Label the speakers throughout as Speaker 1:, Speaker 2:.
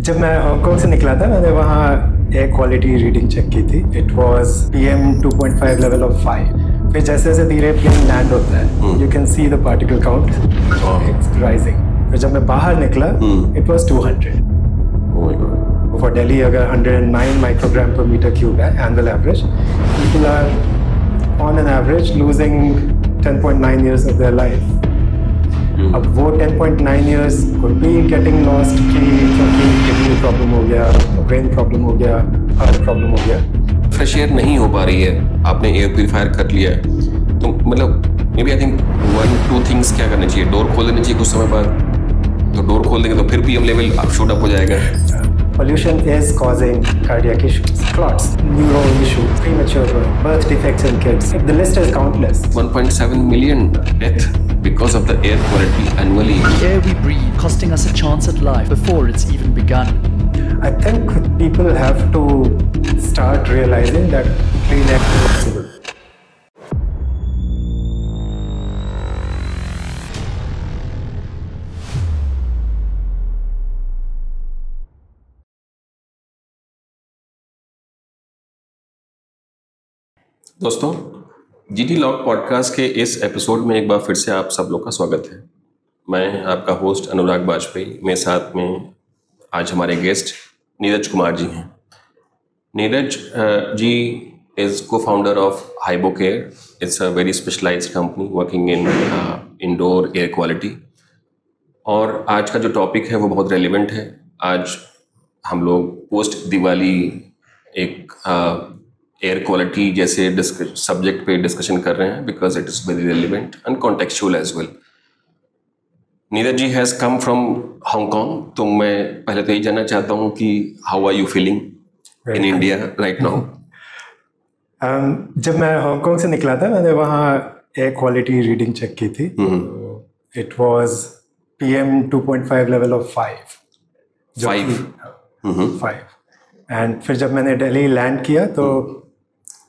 Speaker 1: जब मैं हांगकांग से निकला था मैंने वहाँ एयर क्वालिटी रीडिंग चेक की थी. It was PM 2.5 level of 5. फिर जैसे जैसे धीरे प्लेन लैंड होता है you can see the particle count rising. फिर जब मैं बाहर निकला इट वाज 200. फॉर दिल्ली अगर 109 माइक्रोग्राम पर मीटर क्यूब है annual average, people are on an average losing 10.9 years of their life. अब वो 10.9 years could be getting lost कि क्योंकि किडनी प्रॉब्लम हो गया, ब्रेन प्रॉब्लम हो गया, हार्ट प्रॉब्लम हो गया.
Speaker 2: फ्रेश एयर नहीं हो पा रही है, आपने एयर प्यूरीफायर कर लिया है, तो मतलब maybe I think 1-2 things क्या करना चाहिए. डोर खोल देना चाहिए कुछ समय बाद, तो डोर खोल देंगे तो फिर PM लेवल शूट अप हो जाएगा.
Speaker 1: Pollution is causing cardiac issues, clots, neuro issues, premature birth defects in kids. The list is countless.
Speaker 2: 1.7 million death because of the air quality annually.
Speaker 3: The air we breathe costing us a chance at life before it's even begun.
Speaker 1: I think people have to start realizing that clean air is possible.
Speaker 2: दोस्तों, GT log podcast के इस episode में एक बार फिर से आप सब लोग का स्वागत है. मैं आपका होस्ट अनुराग बाजपेयी, मेरे साथ में आज हमारे गेस्ट नीरज कुमार जी हैं. Neeraj ji is co-founder of Hibocare. It's a very specialised company working in indoor air quality. और आज का जो टॉपिक है वो बहुत रेलिवेंट है. आज हम लोग पोस्ट दिवाली एक एयर क्वालिटी जैसे सब्जेक्ट पे डिस्कशन कर रहे हैं because it is very relevant and contextual as well. Neeraj ji has come from Hong Kong, तो मैं पहले तो यही जानना चाहता हूँ कि how are you feeling in India right now.
Speaker 1: जब मैं हांगकांग से निकला था मैंने वहाँ एयर क्वालिटी रीडिंग चेक की थी. It was PM 2.5 level of 5. 5. And फिर जब मैंने दिल्ली लैंड किया तो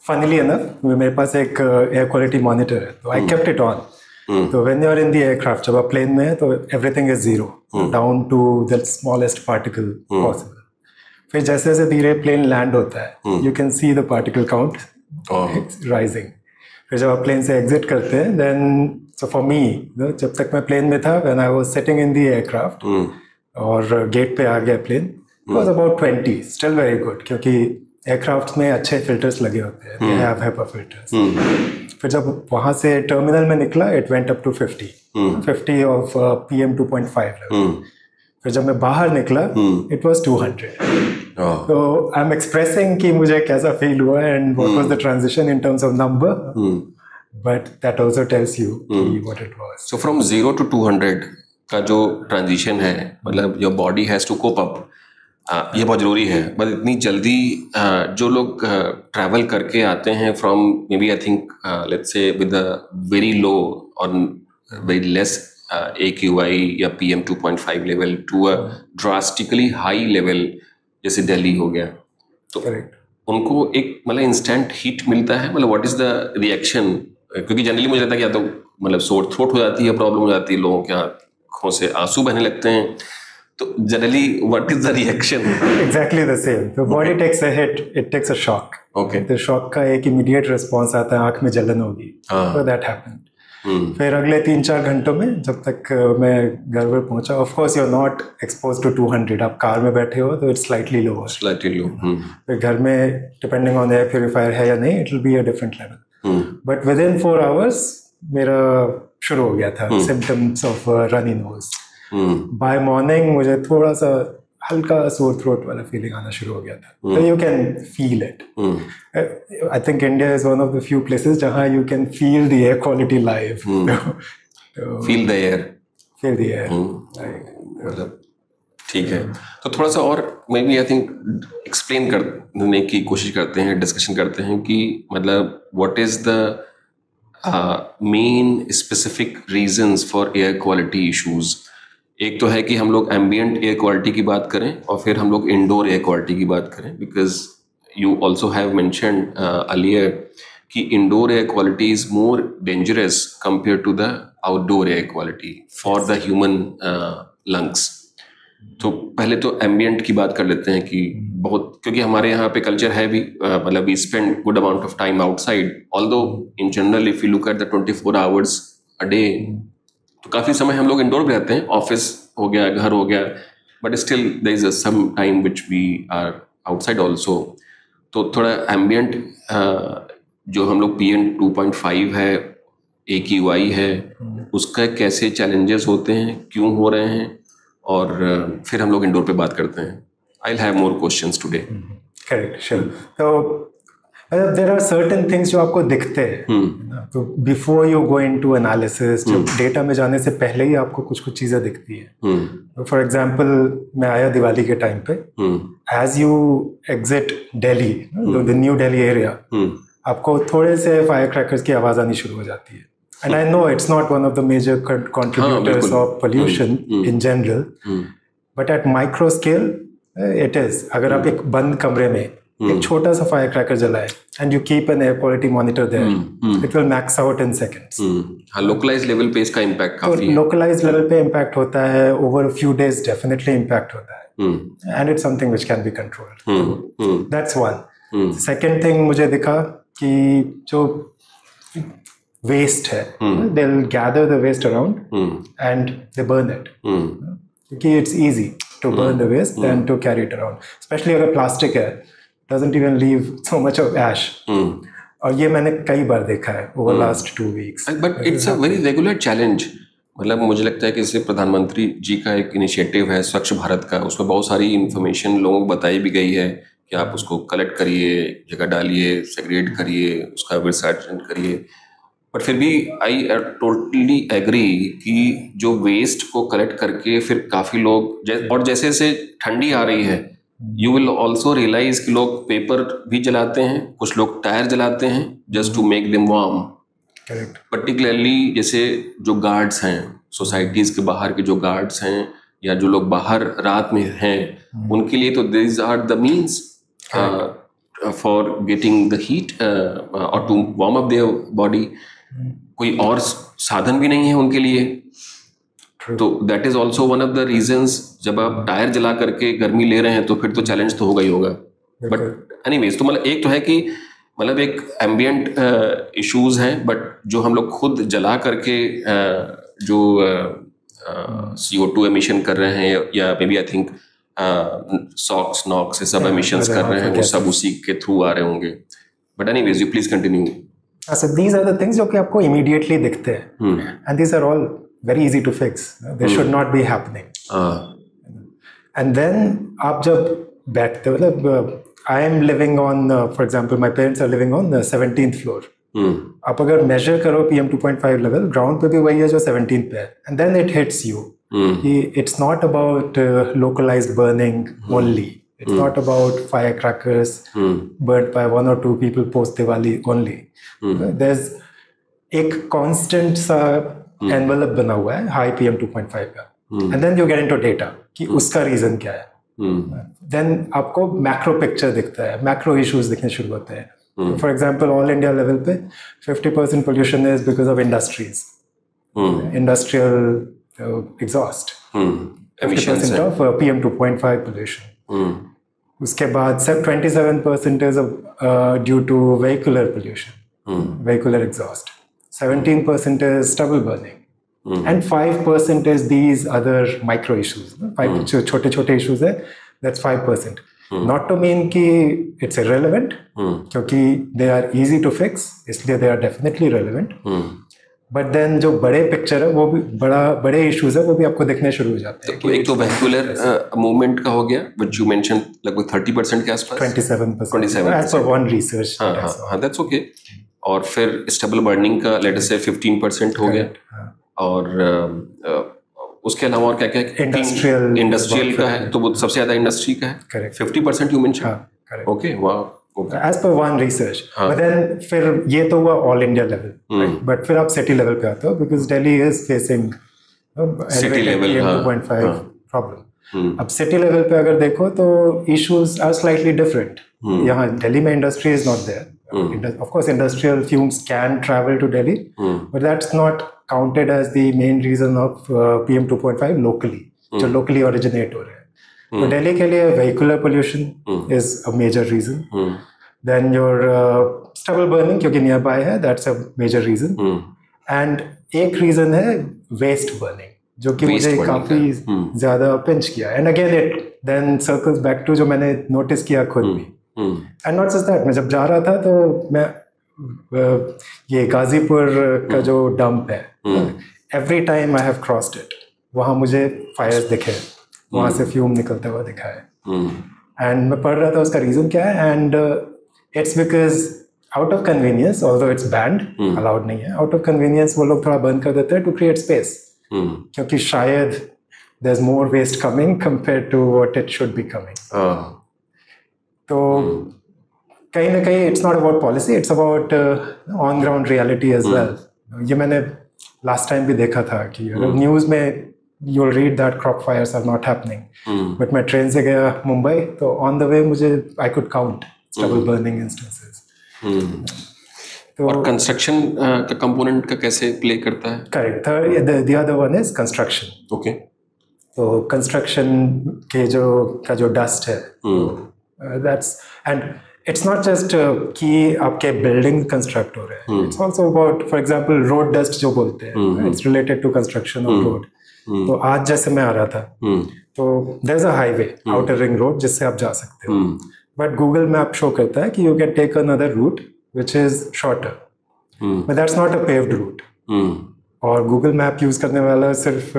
Speaker 1: फनीली इनफ मेरे पास एक एयर क्वालिटी मॉनिटर है, तो आई केप्ट इट ऑन. तो when you are in the aircraft, जब आप प्लेन में है तो everything is zero down to the smallest particle possible. फिर जैसे जैसे धीरे प्लेन लैंड होता है you can see the particle count rising. फिर जब आप प्लेन से एग्जिट करते हैं देन सो फॉर मी जब तक मैं प्लेन में था when I was sitting in the aircraft और गेट पे आ गया plane, it was about 20, still very good क्योंकि एयरक्राफ्ट में अच्छे फिल्टर्स लगे होते हैं. they have HEPA filters. फिर जब वहाँ से टर्मिनल में निकला it went up to 50 of PM 2.5 level. फिर जब मैं बाहर निकला it was 200. तो I'm expressing कि मुझे कैसा फील हुआ and what was the transition in terms of number, but that also tells you what it was.
Speaker 2: So from 0 to 200 का जो ट्रांजिशन है, मतलब your body has to cope up, ये बहुत ज़रूरी है. बट इतनी जल्दी जो लोग ट्रैवल करके आते हैं from maybe I think let's say with a very low और वेरी लेस AQI या PM 2.5 level to a drastically high level जैसे दिल्ली हो गया, तो उनको एक मतलब इंस्टेंट हीट मिलता है. मतलब व्हाट इज़ द रिएक्शन? क्योंकि जनरली मुझे लगता है कि या तो मतलब सोर थ्रोट हो जाती है, प्रॉब्लम हो जाती है, लोगों के आँखों से आंसू बहने लगते हैं. So generally, what is the reaction?
Speaker 1: Exactly the same. The body takes a hit. It takes a shock.
Speaker 2: Okay.
Speaker 1: The shock का एक immediate response आता है, आँख में जलन होगी. So that happened. फिर अगले 3-4 घंटों में जब तक मैं घर पर पहुंचा, of course you're not exposed to 200. आप कार में बैठे हो तो it's slightly lower.
Speaker 2: Slightly low.
Speaker 1: फिर घर में depending on air purifier है या नहीं, it will be a different level. But within 4 hours मेरा शुरू हो गया था symptoms of runny nose. By morning मुझे थोड़ा सा हल्का सोर थ्रोट वाला फीलिंग आना शुरू हो गया था. तो you can feel it. I think India is one of the few places जहां you can feel the air quality live.
Speaker 2: Feel the air. मतलब ठीक है, तो थोड़ा सा और maybe I think explain करने की कोशिश करते हैं, डिस्कशन करते हैं कि मतलब what is the main specific reasons for air quality issues. एक तो है कि हम लोग एम्बियंट एयर क्वालिटी की बात करें और फिर हम लोग इंडोर एयर क्वालिटी की बात करें, because you also have mentioned earlier कि indoor air quality is more dangerous compare to the outdoor air quality for the human lungs. तो पहले तो एम्बियंट की बात कर लेते हैं कि बहुत, क्योंकि हमारे यहाँ पे कल्चर है भी, मतलब we spend good amount of time outside, although in general if you look at the 24 hours a day, तो काफ़ी समय हम लोग इंडोर भी रहते हैं, ऑफिस हो गया, घर हो गया, but still there is some time which we are outside also. तो थोड़ा एम्बियंट जो हम लोग PM 2.5 है, AQI है, उसका कैसे चैलेंजेस होते हैं, क्यों हो रहे हैं, और फिर हम लोग इंडोर पे बात करते हैं। I will have more questions today.
Speaker 1: Correct, sure. तो देयर आर सर्टेन थिंग्स जो आपको दिखते हैं, तो before you go into analysis, जब डेटा में जाने से पहले ही आपको कुछ कुछ चीज़ें दिखती है। फॉर एग्जांपल मैं आया दिवाली के टाइम पे, as you exit Delhi, the new Delhi area, आपको थोड़े से फायर क्रैकर्स की आवाज़ आनी शुरू हो जाती है। And I know it's not one of the major contributors of pollution in general, but at micro scale, it is. अगर आप एक बंद कमरे में एक छोटा सा फायर क्रैकर जलाए and you keep an air quality monitor there, it will max out in seconds.
Speaker 2: हाँ, localized level पे इसका impact काफी है।
Speaker 1: Localized level पे impact होता है, over a few days definitely impact होता है, and it's something which can be controlled. That's one. Second thing मुझे दिखा कि जो वेस्ट है, they will gather the waste around and they burn it, क्योंकि it's easy to burn the waste than to carry it around, specially अगर plastic है, doesn't even leave so much of ash. और ये मैंने कई बार देखा है over last 2 weeks।
Speaker 2: But it's a very regular challenge. मतलब मुझे लगता है कि इससे प्रधानमंत्री जी का एक इनिशिएटिव है स्वच्छ भारत का, उसमें बहुत सारी इंफॉर्मेशन लोगों को बताई भी गई है कि आप उसको कलेक्ट करिए, जगह डालिए, सेग्रीगेट करिए, उसका रिसाइक्लिंग करिए। बट फिर भी आई टोटली एग्री कि जो वेस्ट को कलेक्ट करके फिर काफ़ी लोग, और जैसे जैसे ठंडी आ रही है, यू विल ऑल्सो रियलाइज कि लोग पेपर भी जलाते हैं, कुछ लोग टायर जलाते हैं just to make them warm.
Speaker 1: Correct.
Speaker 2: Particularly जैसे जो गार्ड्स हैं, सोसाइटीज़ के बाहर के जो गार्ड्स हैं, या जो लोग बाहर रात में हैं, उनके लिए तो this are the means for getting the heat और to warm up their body. कोई और साधन भी नहीं है उनके लिए। तो that is also one of the reasons, जब आप टायर जला करके गर्मी ले रहे हैं तो फिर तो चैलेंज तो होगा ही होगा। बट एनीवेज, तो मतलब एक तो है कि मतलब एक एम्बियंट इश्यूज हैं, बट जो हम लोग खुद जला करके जो CO2 एमिशन कर रहे हैं, या maybe I think SOx NOx से सब एमिशंस कर रहे हैं, वो सब उसी के थ्रू आ रहे होंगे। But anyways, you please continue.
Speaker 1: So these are the things जो कि आपको immediately दिखते हैं, and these are all very easy to fix. They should not be happening. And then आप जब बैठते हो, मतलब I am living on, for example, my parents are living on the 17th floor. आप अगर measure करो PM 2.5 level, ground पे भी वही है जो 17th पे है, and then it hits you. It's not about localized burning only. It's not about firecrackers burnt by 1 or 2 people post Diwali only. There's एक constant सा envelope बना हुआ है high PM 2.5 का, and then you get into data कि उसका reason क्या है। Then आपको macro picture दिखता है, macro issues दिखने शुरू होते हैं। For example, all India level पे 50% pollution is because of industries, industrial exhaust, 50% of PM 2.5 pollution. उसके बाद सब 27% is due to vehicular pollution, vehicular exhaust. 17% is stubble burning, and 5% is these other micro issues. 5 छोटे issues है, that's 5%. Not to mean कि it's irrelevant, क्योंकि they are easy to fix, इसलिए they are definitely relevant. But then जो बड़े picture है, वो भी बड़े इश्यूज है, वो भी आपको दिखने शुरू हो जाते हैं।
Speaker 2: तो एक तो वेहिकुलर मूवमेंट का हो गया, व्हिच यू मेंशन, लगभग 30% के आसपास,
Speaker 1: 27% एज पर वन रिसर्च।
Speaker 2: हाँ, दैट्स ओके। और फिर स्टबल बर्निंग का लेट अस से 15% हो गया, और उसके अलावा और क्या क्या? इंडस्ट्रियल का है, तो वो सबसे ज्यादा इंडस्ट्री का है, 50% यू मेंशन। ओके, वाह,
Speaker 1: as per one research. But then फिर ये तो हुआ all India level, right? But फिर आप city level पे आते हो, because Delhi is facing
Speaker 2: city level
Speaker 1: PM 2.5 problem. अब city level पे अगर देखो तो issues are slightly different. यहाँ Delhi में industry is not there. Of course, industrial fumes can travel to Delhi, but that's not counted as the main reason of PM 2.5 locally. जो locally originate हो रहे हैं। तो दिल्ली के लिए vehicular pollution is a major reason, then your stubble burning क्योंकि nearby है, that's a major reason, and एक रीजन है वेस्ट बर्निंग जो कि मुझे काफी ज्यादा पिंच किया, and again it then circles back to जो मैंने नोटिस किया खुद भी, एंड नॉट जस्ट दैट, मैं जब जा रहा था तो मैं ये गाजीपुर का जो डंप है, every time I have crossed it, वहाँ मुझे फायर्स दिखे, वहाँ से फ्यूम निकलता हुआ दिखा है, एंड मैं पढ़ रहा था उसका रीजन क्या है, and it's because out of convenience, although it's band, allowed नहीं है, आउट ऑफ कन्वीनियंस वो लोग थोड़ा बंद कर देते हैं टू क्रिएट स्पेस, क्योंकि शायद there is more waste coming compare to what it should be coming. तो कहीं ना कहीं it's not about policy, it's about on ground reality as well. ये मैंने लास्ट टाइम भी देखा था कि न्यूज़ में you will read that crop fires are not happening, but मैं ट्रेन से गया मुंबई तो ऑन द वे मुझे I could count stubble burning instances.
Speaker 2: तो और कंस्ट्रक्शन का कंपोनेंट का कैसे प्ले करता है?
Speaker 1: Correct, the other one is construction.
Speaker 2: Okay, तो
Speaker 1: कंस्ट्रक्शन के जो डस्ट है, that's, and it's not just कि आपके बिल्डिंग कंस्ट्रक्ट हो रहे हैं, it's also about for example road dust जो बोलते हैं, it's related to construction of road. तो आज जैसे मैं आ रहा था तो there is a highway, outer ring road, जिससे आप जा सकते हो, बट गूगल मैप शो करता है कि you can take another route which is shorter, but that's not a paved route. और गूगल मैप यूज करने वाला सिर्फ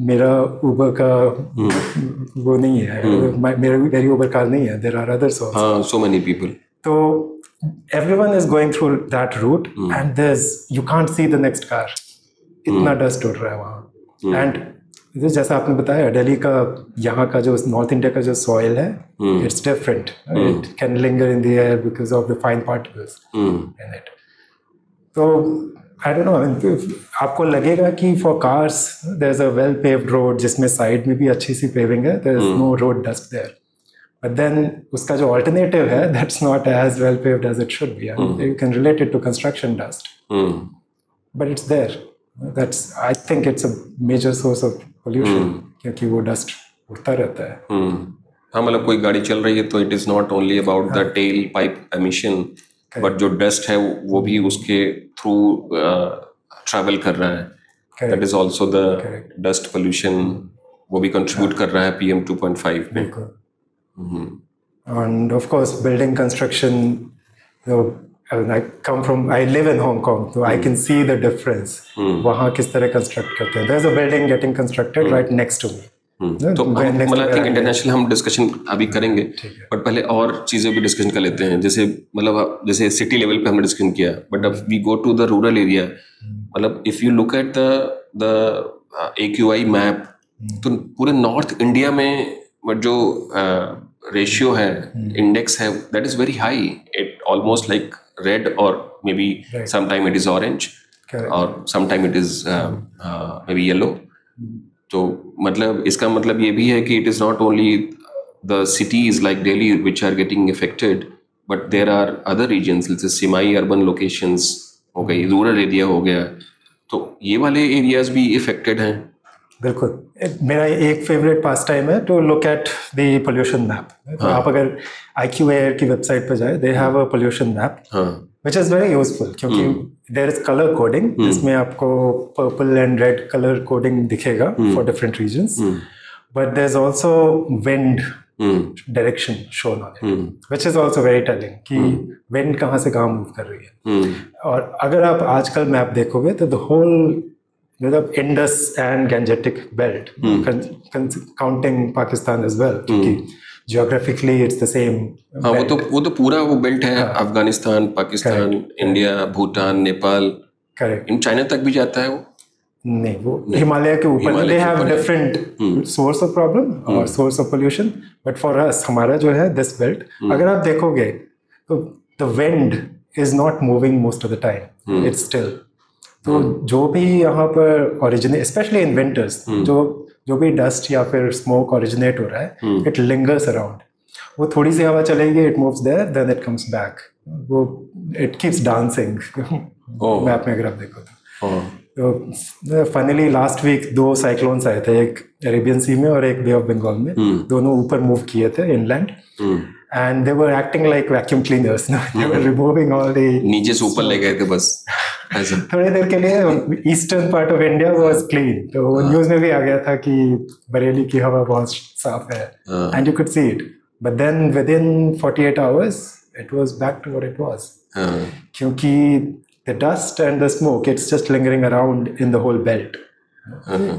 Speaker 1: मेरा उबर का वो नहीं है, मेरी उबर कार नहीं है, there are others also,
Speaker 2: so many people.
Speaker 1: तो everyone is going through that route and there you can't see the next car, इतना डस्ट उड़ रहा है वहाँ। एंड जैसा आपने बताया दिल्ली का, यहाँ का जो नॉर्थ इंडिया का जो सॉइल है, it's different, it can linger in the air because of the fine particles in it. तो I don't know, आपको लगेगा कि for cars there is a well paved road जिसमें साइड में भी अच्छी सी पेविंग है, there is no road dust there, but then उसका जो अल्टरनेटिव है that's not as well paved as it should be, and you can relate it to construction dust, but it's there, that's I think it's a major source of pollution, क्योंकि वो dust उड़ता रहता है।
Speaker 2: हाँ, मतलब कोई गाड़ी चल रही है तो it is not only about the tell pipe emission, but जो डस्ट है वो भी उसके थ्रू ट्रैवल कर रहा है, that is also the dust pollution, वो भी कंट्रीब्यूट कर रहा है PM 2.5 में।
Speaker 1: End of course building construction, I live in Hong Kong, so I can see the difference, वहाँ किस तरह कंस्ट्रक्ट करते हैं। There's a building getting constructed right next to me.
Speaker 2: तो मतलब इंटरनेशनल हम डिस्कशन अभी करेंगे, बट पहले और चीज़ें भी डिस्कशन कर लेते हैं, जैसे मतलब जैसे सिटी लेवल पे हमने डिस्कशन किया, बट अब we go to the rural area. मतलब if you look at the AQI map, तो पूरे नॉर्थ इंडिया में जो रेशियो है, इंडेक्स है, that is very high, it almost like red और maybe sometime it is orange और sometime it is maybe yellow. तो मतलब इसका मतलब ये भी है कि it is not only the cities like Delhi which are getting affected, but there are other regions, जैसे सिमाई अर्बन लोकेशंस हो गई, रूरल एरिया हो गया, तो ये वाले एरियाज भी इफेक्टेड हैं।
Speaker 1: बिल्कुल, मेरा एक फेवरेट पास टाइम है to look at the pollution map. तो आप अगर IQAir की वेबसाइट पर जाए, they have a pollution map which is very useful, क्योंकि there is color coding, जिसमें आपको purple and red color coding दिखेगा for different regions, but there's also wind direction shown on it, which is also very telling कि wind कहाँ से कहाँ move कर रही है। और अगर आप आजकल मैप देखोगे तो the whole मतलब Indus and Gangetic belt, counting Pakistan as well, क्योंकि geographically it's the same।
Speaker 2: हाँ, वो तो पूरा वो बेल्ट है, Afghanistan, Pakistan, India, Bhutan, Nepal,
Speaker 1: correct,
Speaker 2: in China तक भी जाता है वो
Speaker 1: नहीं, वो हिमालय के ऊपर they have different source of problem और source of pollution, but for us हमारा जो है दिस बेल्ट, अगर आप देखोगे तो the wind is not moving most of the time, it's still. तो जो भी यहाँ पर ओरिजिनेट, स्पेशली इन विंटर्स, जो भी डस्ट या फिर स्मोक ओरिजिनेट हो रहा है, इट लिंगर्स अराउंड। वो थोड़ी सी हवा चलेगी, it moves there, then it comes back, वो इट कीप्स डांसिंग मैप में अगर आप देखो तो। तो फनली लास्ट वीक 2 साइक्लोन्स आए थे, एक अरेबियन सी में और एक बे ऑफ बंगाल में. दोनों ऊपर मूव किए थे inland, and they were acting like vacuum cleaners. They were removing all the
Speaker 2: नीचे से ऊपर ले गए थे बस ऐसा.
Speaker 1: थोड़ी देर के लिए eastern part of India was clean. तो वो न्यूज में भी आ गया था कि बरेली की हवा बहुत साफ है, and you could see it. But then within 48 hours it was back to what it was. क्योंकि the dust and the smoke, it's just lingering around in the whole belt.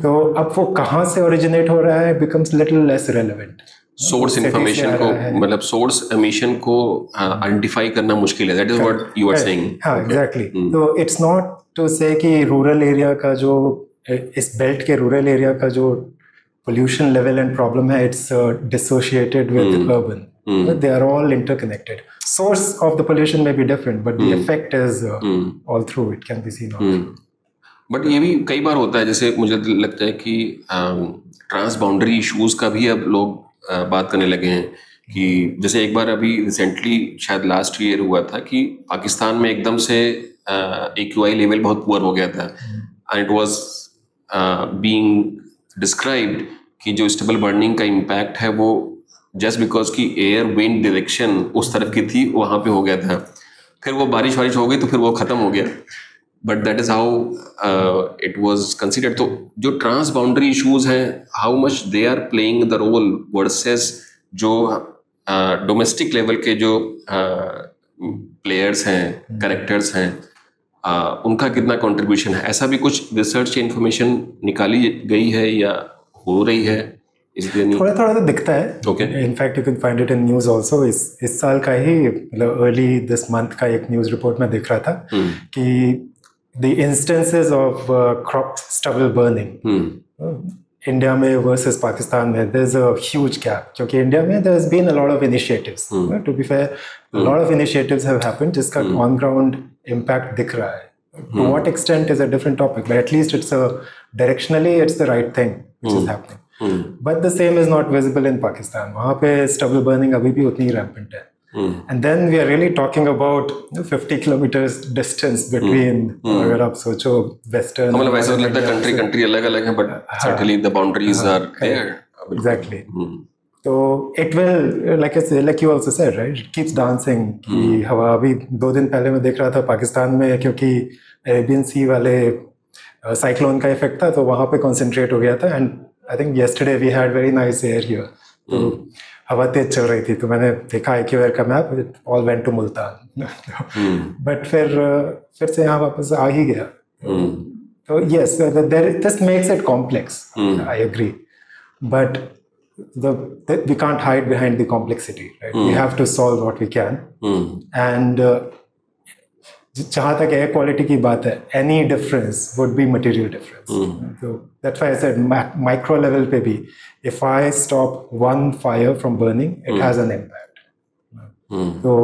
Speaker 1: तो अब वो कहाँ से ओरिजिनेट हो रहा है becomes little less relevant.
Speaker 2: Source information को, मतलब सोर्स एमिशन को आइडेंटिफाई करना मुश्किल है. That is what you are saying.
Speaker 1: हाँ, एग्जैक्टली. तो इट्स नॉट टू से कि रूरल एरिया का जो, इस बेल्ट के रूरल एरिया का जो पोल्यूशन लेवल एंड प्रॉब्लम है, it's dissociated with urban. They are all interconnected. Source of the pollution may be different, but the effect is all through. It can be seen all.
Speaker 2: But ये भी कई बार होता है, जैसे मुझे लगता है कि ट्रांस बाउंड्री इश्यूज का भी अब लोग बात करने लगे हैं. कि जैसे एक बार अभी रिसेंटली शायद लास्ट ईयर हुआ था कि पाकिस्तान में एकदम से AQI लेवल बहुत पुअर हो गया था, and it was being described कि जो स्टेबल बर्निंग का इम्पैक्ट है वो जस्ट बिकॉज की एयर विंड डायरेक्शन उस तरफ की थी, वहाँ पे हो गया था. फिर वो बारिश हो गई तो फिर वो ख़त्म हो गया. But that is how it was considered. तो जो ट्रांस बाउंड्री इश्यूज हैं, how much they are playing the role versus जो डोमेस्टिक लेवल के जो प्लेयर्स हैं, कैरेक्टर्स हैं, उनका कितना कंट्रीब्यूशन है? ऐसा भी कुछ रिसर्च इंफॉर्मेशन निकाली गई है या हो रही है?
Speaker 1: थोड़ा थोड़ा तो दिखता है. In fact you can find it in news also. इस साल का ही, मतलब अर्ली दिस मंथ का एक न्यूज रिपोर्ट में दिख रहा था कि the instances of crop stubble burning, India में versus Pakistan में, there's a huge gap. क्योंकि India में there's been a lot of initiatives. To be fair, a lot of initiatives have happened जिसका on ground impact दिख रहा है. To what extent is a different topic, but at least directionally it's the right thing which is happening. But the same is not visible in Pakistan. वहाँ पे stubble burning अभी भी उतनी rampant है. And then we are really talking about 50 kilometers distance between. अगर आप सोचो western,
Speaker 2: मतलब वैसा लगता है country अलग-अलग है, but certainly the boundaries are there.
Speaker 1: Exactly. तो it will, like you also said, right? It keeps dancing. कि हवा अभी 2 दिन पहले मैं देख रहा था पाकिस्तान में, क्योंकि अरेबियन सी वाले साइक्लोन का इफेक्ट था, तो वहाँ पे concentrate हो गया था. And I think yesterday we had very nice air here. तो हवा तेज चल रही थी, तो मैंने देखा AQI का map, it all went to Multan. But फिर से यहाँ वापस आ ही गया. तो yes, this makes it complex. I agree, but we can't hide behind the complexity, right? We have to solve what we can. And जहाँ तक एयर क्वालिटी की बात है, any difference would be material difference. So that's why I said micro level पे भी, if I stop one fire from burning, it has an impact. So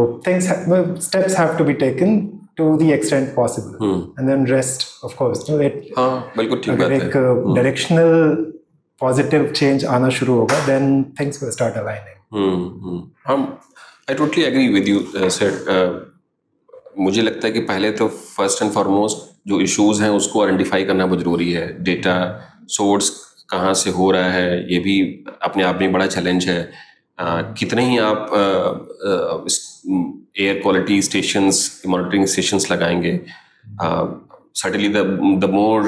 Speaker 1: steps have to be taken to the extent possible, and then rest, of course.
Speaker 2: बिल्कुल ठीक बात है.
Speaker 1: अगर एक directional positive change आना शुरू होगा, then things will start aligning.
Speaker 2: I totally agree with you, sir. मुझे लगता है कि पहले तो फर्स्ट एंड फॉरमोस्ट जो इश्यूज हैं उसको आइडेंटिफाई करना बहुत ज़रूरी है. डेटा सोर्स कहाँ से हो रहा है, ये भी अपने आप में बड़ा चैलेंज है. कितने ही आप air quality stations, monitoring stations लगाएंगे, certainly the more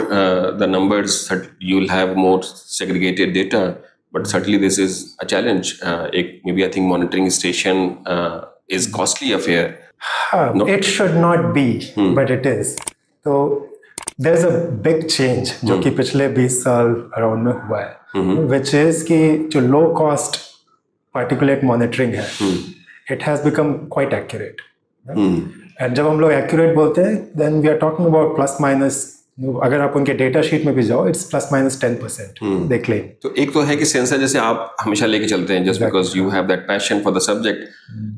Speaker 2: the numbers, you will have more segregated data, but certainly this is a challenge. Maybe I think monitoring station is costly affair.
Speaker 1: No? It should not be, but it is. So there's a big change जो कि पिछले 20 साल around में हुआ है, which is कि जो low cost particulate monitoring है, it has become quite accurate. And जब हम लोग accurate बोलते हैं, then we are talking about plus minus. अगर आप उनके डेटा शीट में भी जाओ, it's plus minus 10% they claim.
Speaker 2: तो एक तो है कि सेंसर जैसे आप हमेशा लेके चलते हैं, just because you have that passion for the subject,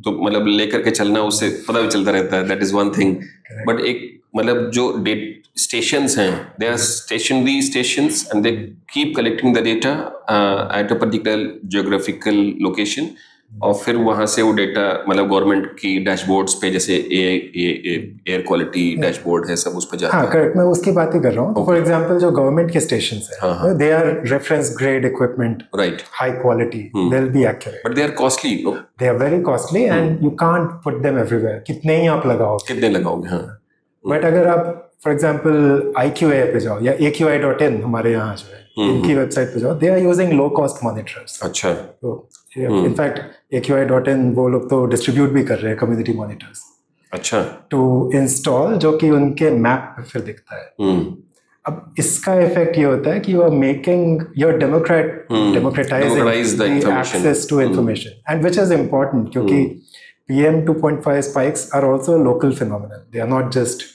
Speaker 2: तो मतलब लेकर के चलना, उससे पता भी चलता रहता है. That is one thing. But एक मतलब जो stations हैं, they are stationary stations and they keep collecting the data at a particular geographical location, और फिर वहां से वो डेटा मतलब गवर्नमेंट की डैशबोर्ड्स पे जैसे एयर क्वालिटी डैशबोर्ड है सब उस पे जाता
Speaker 1: हाँ
Speaker 2: है।
Speaker 1: करेक्ट, मैं उसकी बात ही कर रहा हूँ। फॉर एग्जांपल जो गवर्नमेंट के स्टेशन है, they are reference grade equipment,
Speaker 2: right,
Speaker 1: high quality, they will be accurate,
Speaker 2: but they are costly,
Speaker 1: they are very costly and you can't put them everywhere. कितने ही आप लगाओगे,
Speaker 2: कितने लगाओगे। हाँ,
Speaker 1: बट अगर आप फॉर एग्जांपल IQA पे जाओ या AQI.in हमारे यहाँ जो है, इनकी वेबसाइट पे जाओ, they are using low cost monitors.
Speaker 2: अच्छा,
Speaker 1: तो इनफैक्ट AQI.in वो लोग तो डिस्ट्रीब्यूट भी कर रहे हैं कम्युनिटी मॉनिटर्स
Speaker 2: अच्छा,
Speaker 1: टू इंस्टॉल, जो कि उनके मैप पे फिर दिखता है। अब इसका इफेक्ट ये होता है कि you are making your democratizing
Speaker 2: the information,
Speaker 1: access to information, and which is important क्योंकि PM 2.5 spikes are also local phenomenon, they are not just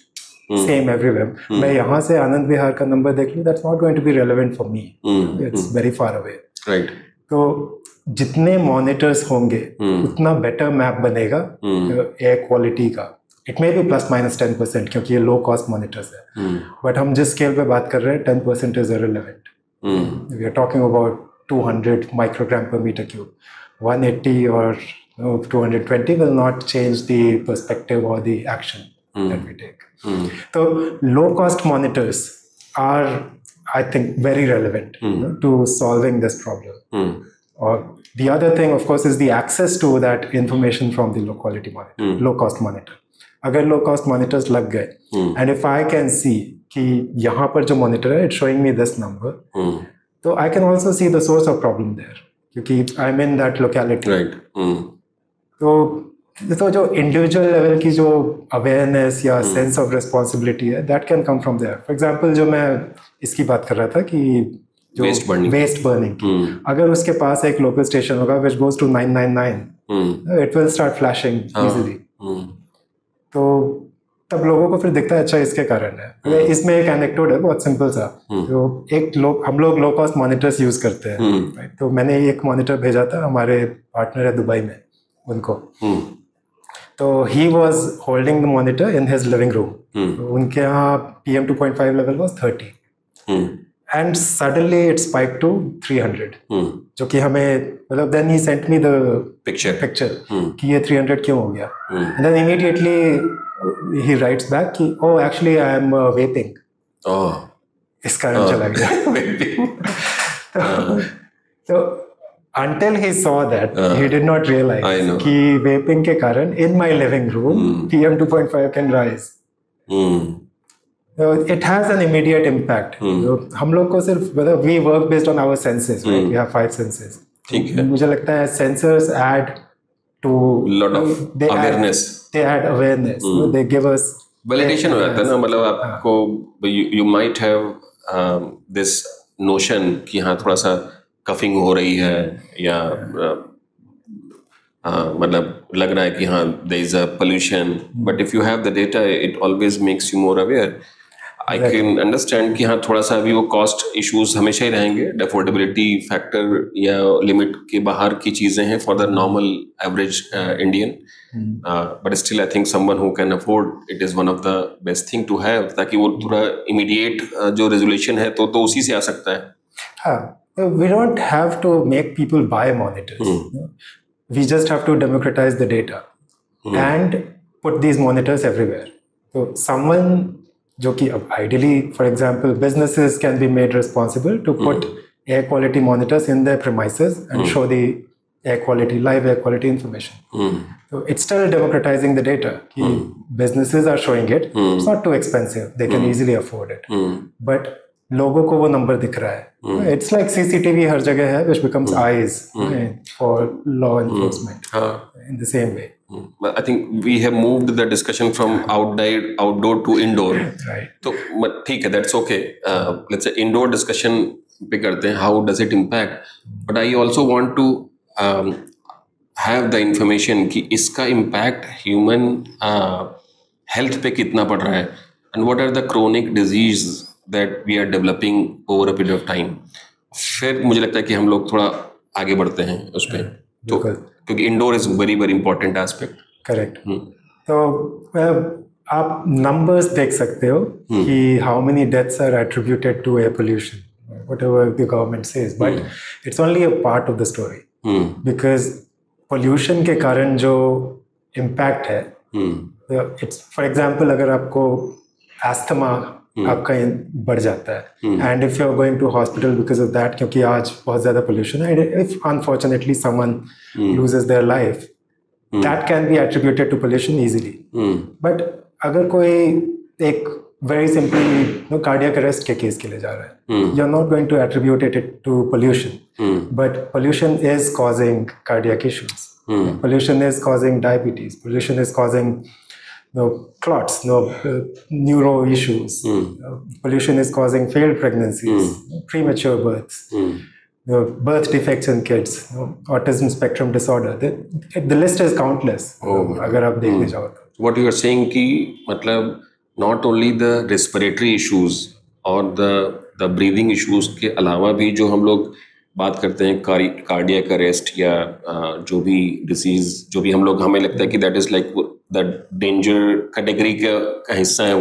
Speaker 1: same everywhere. मैं यहाँ से आनंद विहार का नंबर देख लूँ, that's not going to be relevant for me, it's very far away,
Speaker 2: right.
Speaker 1: तो जितने monitors होंगे उतना बेटर मैप बनेगा एयर क्वालिटी का। इट मे बी ±10% क्योंकि ये लो कॉस्ट मॉनिटर्स है, बट हम जिस स्केल पे बात कर रहे हैं 10% is irrelevant. We are talking about 200 microgram per metre cube, 180 और 220 will not change the perspective or the action that we take. So low cost monitors are, I think, very relevant to solving this problem. Or the other thing, of course, is the access to that information from the low quality monitor, low cost monitor. अगर low cost monitors लग गए, and if I can see कि यहाँ पर जो monitor है, it's showing me this number, तो I can also see the source of problem there, क्योंकि I'm in that locality.
Speaker 2: Right.
Speaker 1: तो जो इंडिविजुअल लेवल की जो अवेयरनेस या सेंस ऑफ रिस्पॉन्सिबिलिटी है, that can come from there. For example जो मैं इसकी बात कर रहा था कि जो वेस्ट बर्निंग, अगर उसके पास एक लोकल स्टेशन होगा which goes to 999, it will start flashing easily, तो तब लोगों को फिर दिखता है अच्छा इसके कारण है। इसमें एक एनेक्डोट है बहुत सिंपल सा, तो हम लोग लो कॉस्ट मॉनिटर्स यूज करते हैं, तो मैंने एक मॉनिटर भेजा था, हमारे पार्टनर है दुबई में उनको, तो he was holding the monitor in his living room. उनके यहाँ PM 2.5 level was 30, and suddenly it spiked to 300, जो कि हमें मतलब then he sent me the picture कि ये 300 क्यों हो गया, and then immediately he writes back कि oh actually I am vaping, इस कारण चला गया। तो until he saw that, he did not realize कि vaping के कारण in my living room PM 2.5 can rise. So it has an immediate impact. So हम लोग को सिर्फ मतलब we work based on our senses, right? We have 5 senses.
Speaker 2: ठीक है।
Speaker 1: मुझे लगता है sensors add to
Speaker 2: lot of awareness.
Speaker 1: They add awareness. They give us
Speaker 2: validation हो जाता है ना, मतलब आपको you might have this notion कि हाँ थोड़ा सा कफिंग हो रही है या मतलब लग रहा है कि हाँ there is a pollution, but if you have the data it always makes you more aware. I can understand कि हाँ थोड़ा सा अभी वो कॉस्ट इश्यूज हमेशा ही रहेंगे, अफोर्डेबिलिटी फैक्टर या लिमिट के बाहर की चीजें हैं for the normal average Indian, but still I think someone who can afford it is one of the best thing to have, ताकि वो थोड़ा इमीडिएट जो रेजोल्यूशन है तो उसी से आ सकता है।
Speaker 1: हाँ, we don't have to make people buy monitors. We just have to democratize the data and put these monitors everywhere. So someone जो कि ideally, for example, businesses can be made responsible to put air quality monitors in their premises and show the live air quality information. So it's still democratizing the data. Businesses are showing it. It's not too expensive. They can easily afford it. But लोगों को वो number दिख रहा है। It's like CCTV हर जगह है, which becomes eyes for law enforcement in the same way.
Speaker 2: I think we have moved the discussion from outdoor to indoor.
Speaker 1: Right.
Speaker 2: तो ठीक है, that's okay. Let's say indoor discussion पे करते हैं, how does it impact? But I also want to have the information कि इसका impact human health पे कितना पड़ रहा है, and what are the chronic diseases that we are developing over a period of time. फिर मुझे लगता है कि हम लोग थोड़ा आगे बढ़ते हैं उस पर, तो क्योंकि indoor is very very important aspect.
Speaker 1: Correct. तो आप नंबर्स देख सकते हो कि how many deaths are attributed to air pollution, whatever the government says, but it's only a part of the story, because pollution के कारण जो इम्पैक्ट है, इट्स फॉर एग्जांपल अगर आपको एस्थमा आपका बढ़ जाता है and if you are going to hospital because of that, क्योंकि आज बहुत ज़्यादा पोल्यूशन है, if unfortunately someone loses their life, that can be attributed to pollution easily. But अगर कोई एक very simply cardiac arrest के केस के लिए जा रहा है, you're not going to attribute it to pollution, but pollution is causing cardiac issues, pollution is causing diabetes, pollution is causing clots, neuro issues, pollution is causing failed pregnancies, premature births, birth defects in kids, autism spectrum disorder, the list is countless. अगर आप देखने जाओ तो
Speaker 2: what you are saying कि मतलब not only the respiratory issues और the breathing issues के अलावा भी जो हम लोग बात करते हैं cardiac arrest या जो भी disease, जो भी हम लोग, हमें लगता है कि that is like the danger category का हिस्सा है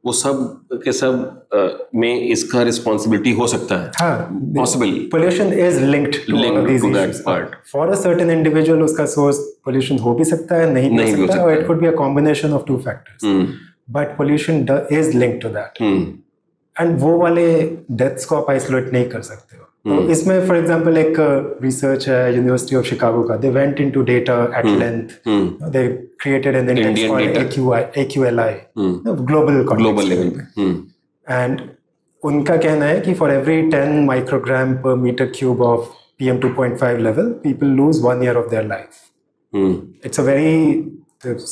Speaker 2: वो सब के सब में इसका responsibility हो सकता है.
Speaker 1: हाँ,
Speaker 2: possible.
Speaker 1: Pollution is linked to all of these issues.
Speaker 2: Part.
Speaker 1: For a certain individual उसका source pollution हो भी सकता है, नहीं भी हो सकता है, or it could be a combination of two factors. But pollution is linked to that. And वो वाले deaths को आप isolate नहीं कर सकते हो. तो इसमें for example एक research है University of Chicago का, they went into data at length. They created an index called AQLI, global level पे. And उनका कहना है कि for every 10 microgram per meter cube of PM 2.5 level, people lose 1 year of their life. It's a very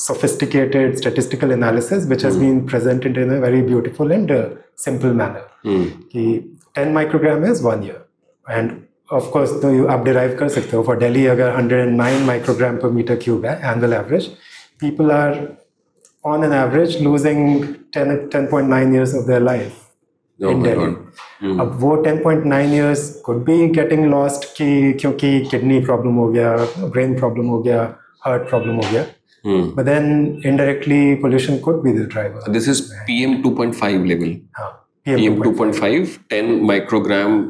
Speaker 1: sophisticated statistical analysis which has been presented in a very beautiful and simple manner. कि 10 microgram is 1 year, and of course तो आप derive कर सकते हो. For Delhi अगर 109 microgram per meter cube है annual average, people are on an average losing 10.9 years of their life in Delhi. अब वो 10.9 years could be getting lost क्योंकि kidney problem हो गया, brain problem हो गया, heart problem हो गया. But then indirectly pollution could be the driver.
Speaker 2: This is PM 2.5 level. PM 2.5, 10 microgram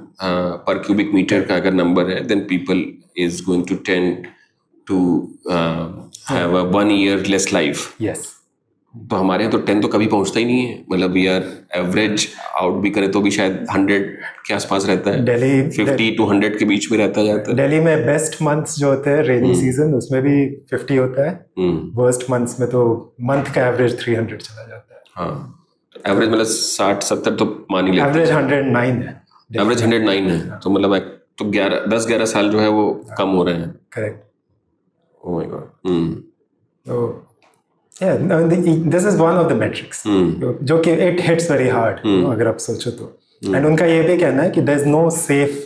Speaker 2: per cubic meter का अगर number है, then people is going to tend to have a 1 year less life.
Speaker 1: Yes.
Speaker 2: तो हमारे यहाँ तो 10 तो कभी पहुँचता ही नहीं है. मतलब we are average out भी करें तो भी शायद 100 के आसपास रहता है.
Speaker 1: Delhi
Speaker 2: 50 to 100 के बीच में रहता जाता है.
Speaker 1: दिल्ली में बेस्ट मंथ्स जो होते हैं रेनी सीजन, उसमें भी 50 होता है. वर्स्ट मंथ्स में तो मंथ का एवरेज 300 चला जाता है.
Speaker 2: हाँ, एवरेज मतलब 60-70 तो मान ही लेते हैं.
Speaker 1: एवरेज 109 है.
Speaker 2: एवरेज 109 है. तो मतलब तो 10-11 साल जो है वो कम हो रहे हैं.
Speaker 1: करेक्ट.
Speaker 2: Oh my God.
Speaker 1: तो yeah, no, this is one of the metrics जो कि it hits very hard अगर आप सोचो तो. And उनका ये भी कहना है कि there is no safe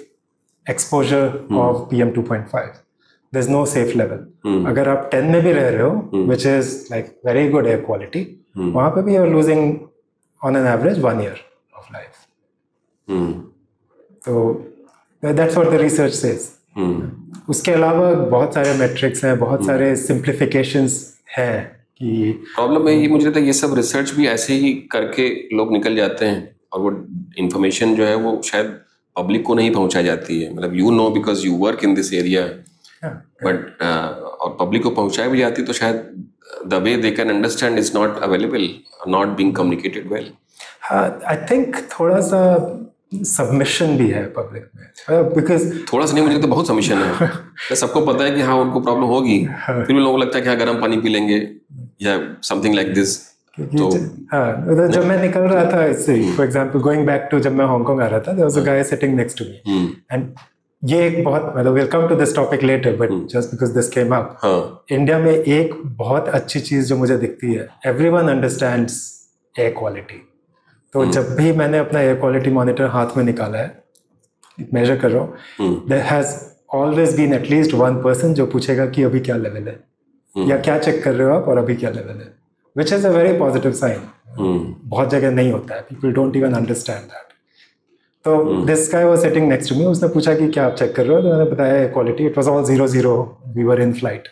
Speaker 1: exposure of PM 2.5. There is no safe level. अगर आप 10 में भी रह रहे हो, which is like very good air quality, वहाँ पे भी you are losing on an average 1 year of life. तो that's what the research says. उसके अलावा बहुत सारे metrics हैं, बहुत सारे simplifications हैं.
Speaker 2: प्रॉब्लम है ये, मुझे लगता है ये सब रिसर्च भी ऐसे ही करके लोग निकल जाते हैं और वो इंफॉर्मेशन जो है वो शायद पब्लिक को नहीं पहुंचाई जाती है. मतलब you know because you work in this area, but और पब्लिक को पहुंचाई भी जाती तो शायद the way they can understand is not available, not being communicated well.
Speaker 1: I think थोड़ा सा सबमिशन भी है पब्लिक में, बिकॉज
Speaker 2: थोड़ा सा नहीं, मुझे तो बहुत सबमिशन है. सबको पता है कि हाँ उनको प्रॉब्लम होगी, फिर भी लोगों को लगता है कि हाँ गर्म पानी पी लेंगे या समथिंग लाइक दिस. तो
Speaker 1: हाँ, जब मैं निकल रहा था इससे, for example going back to जब मैं हांगकांग आ रहा था, there was a guy sitting next to me, and ये एक बहुत, मतलब will come to this topic later, but just because this came up, India में एक बहुत अच्छी चीज जो मुझे दिखती है, एवरीवन अंडरस्टैंड्स एयर क्वालिटी. तो जब भी मैंने अपना एयर क्वालिटी मॉनिटर हाथ में निकाला है, मेजर कर रहा हूँ, there has always been at least one person जो पूछेगा कि अभी क्या लेवल है, या क्या चेक कर रहे हो आप और अभी क्या लेवल है, which is a very positive sign. बहुत जगह नहीं होता है, people don't even understand that. तो this guy was sitting next to me, उसने पूछा कि क्या आप चेक कर रहे हो, तो मैंने बताया air quality. It was all 0-0, we were in flight.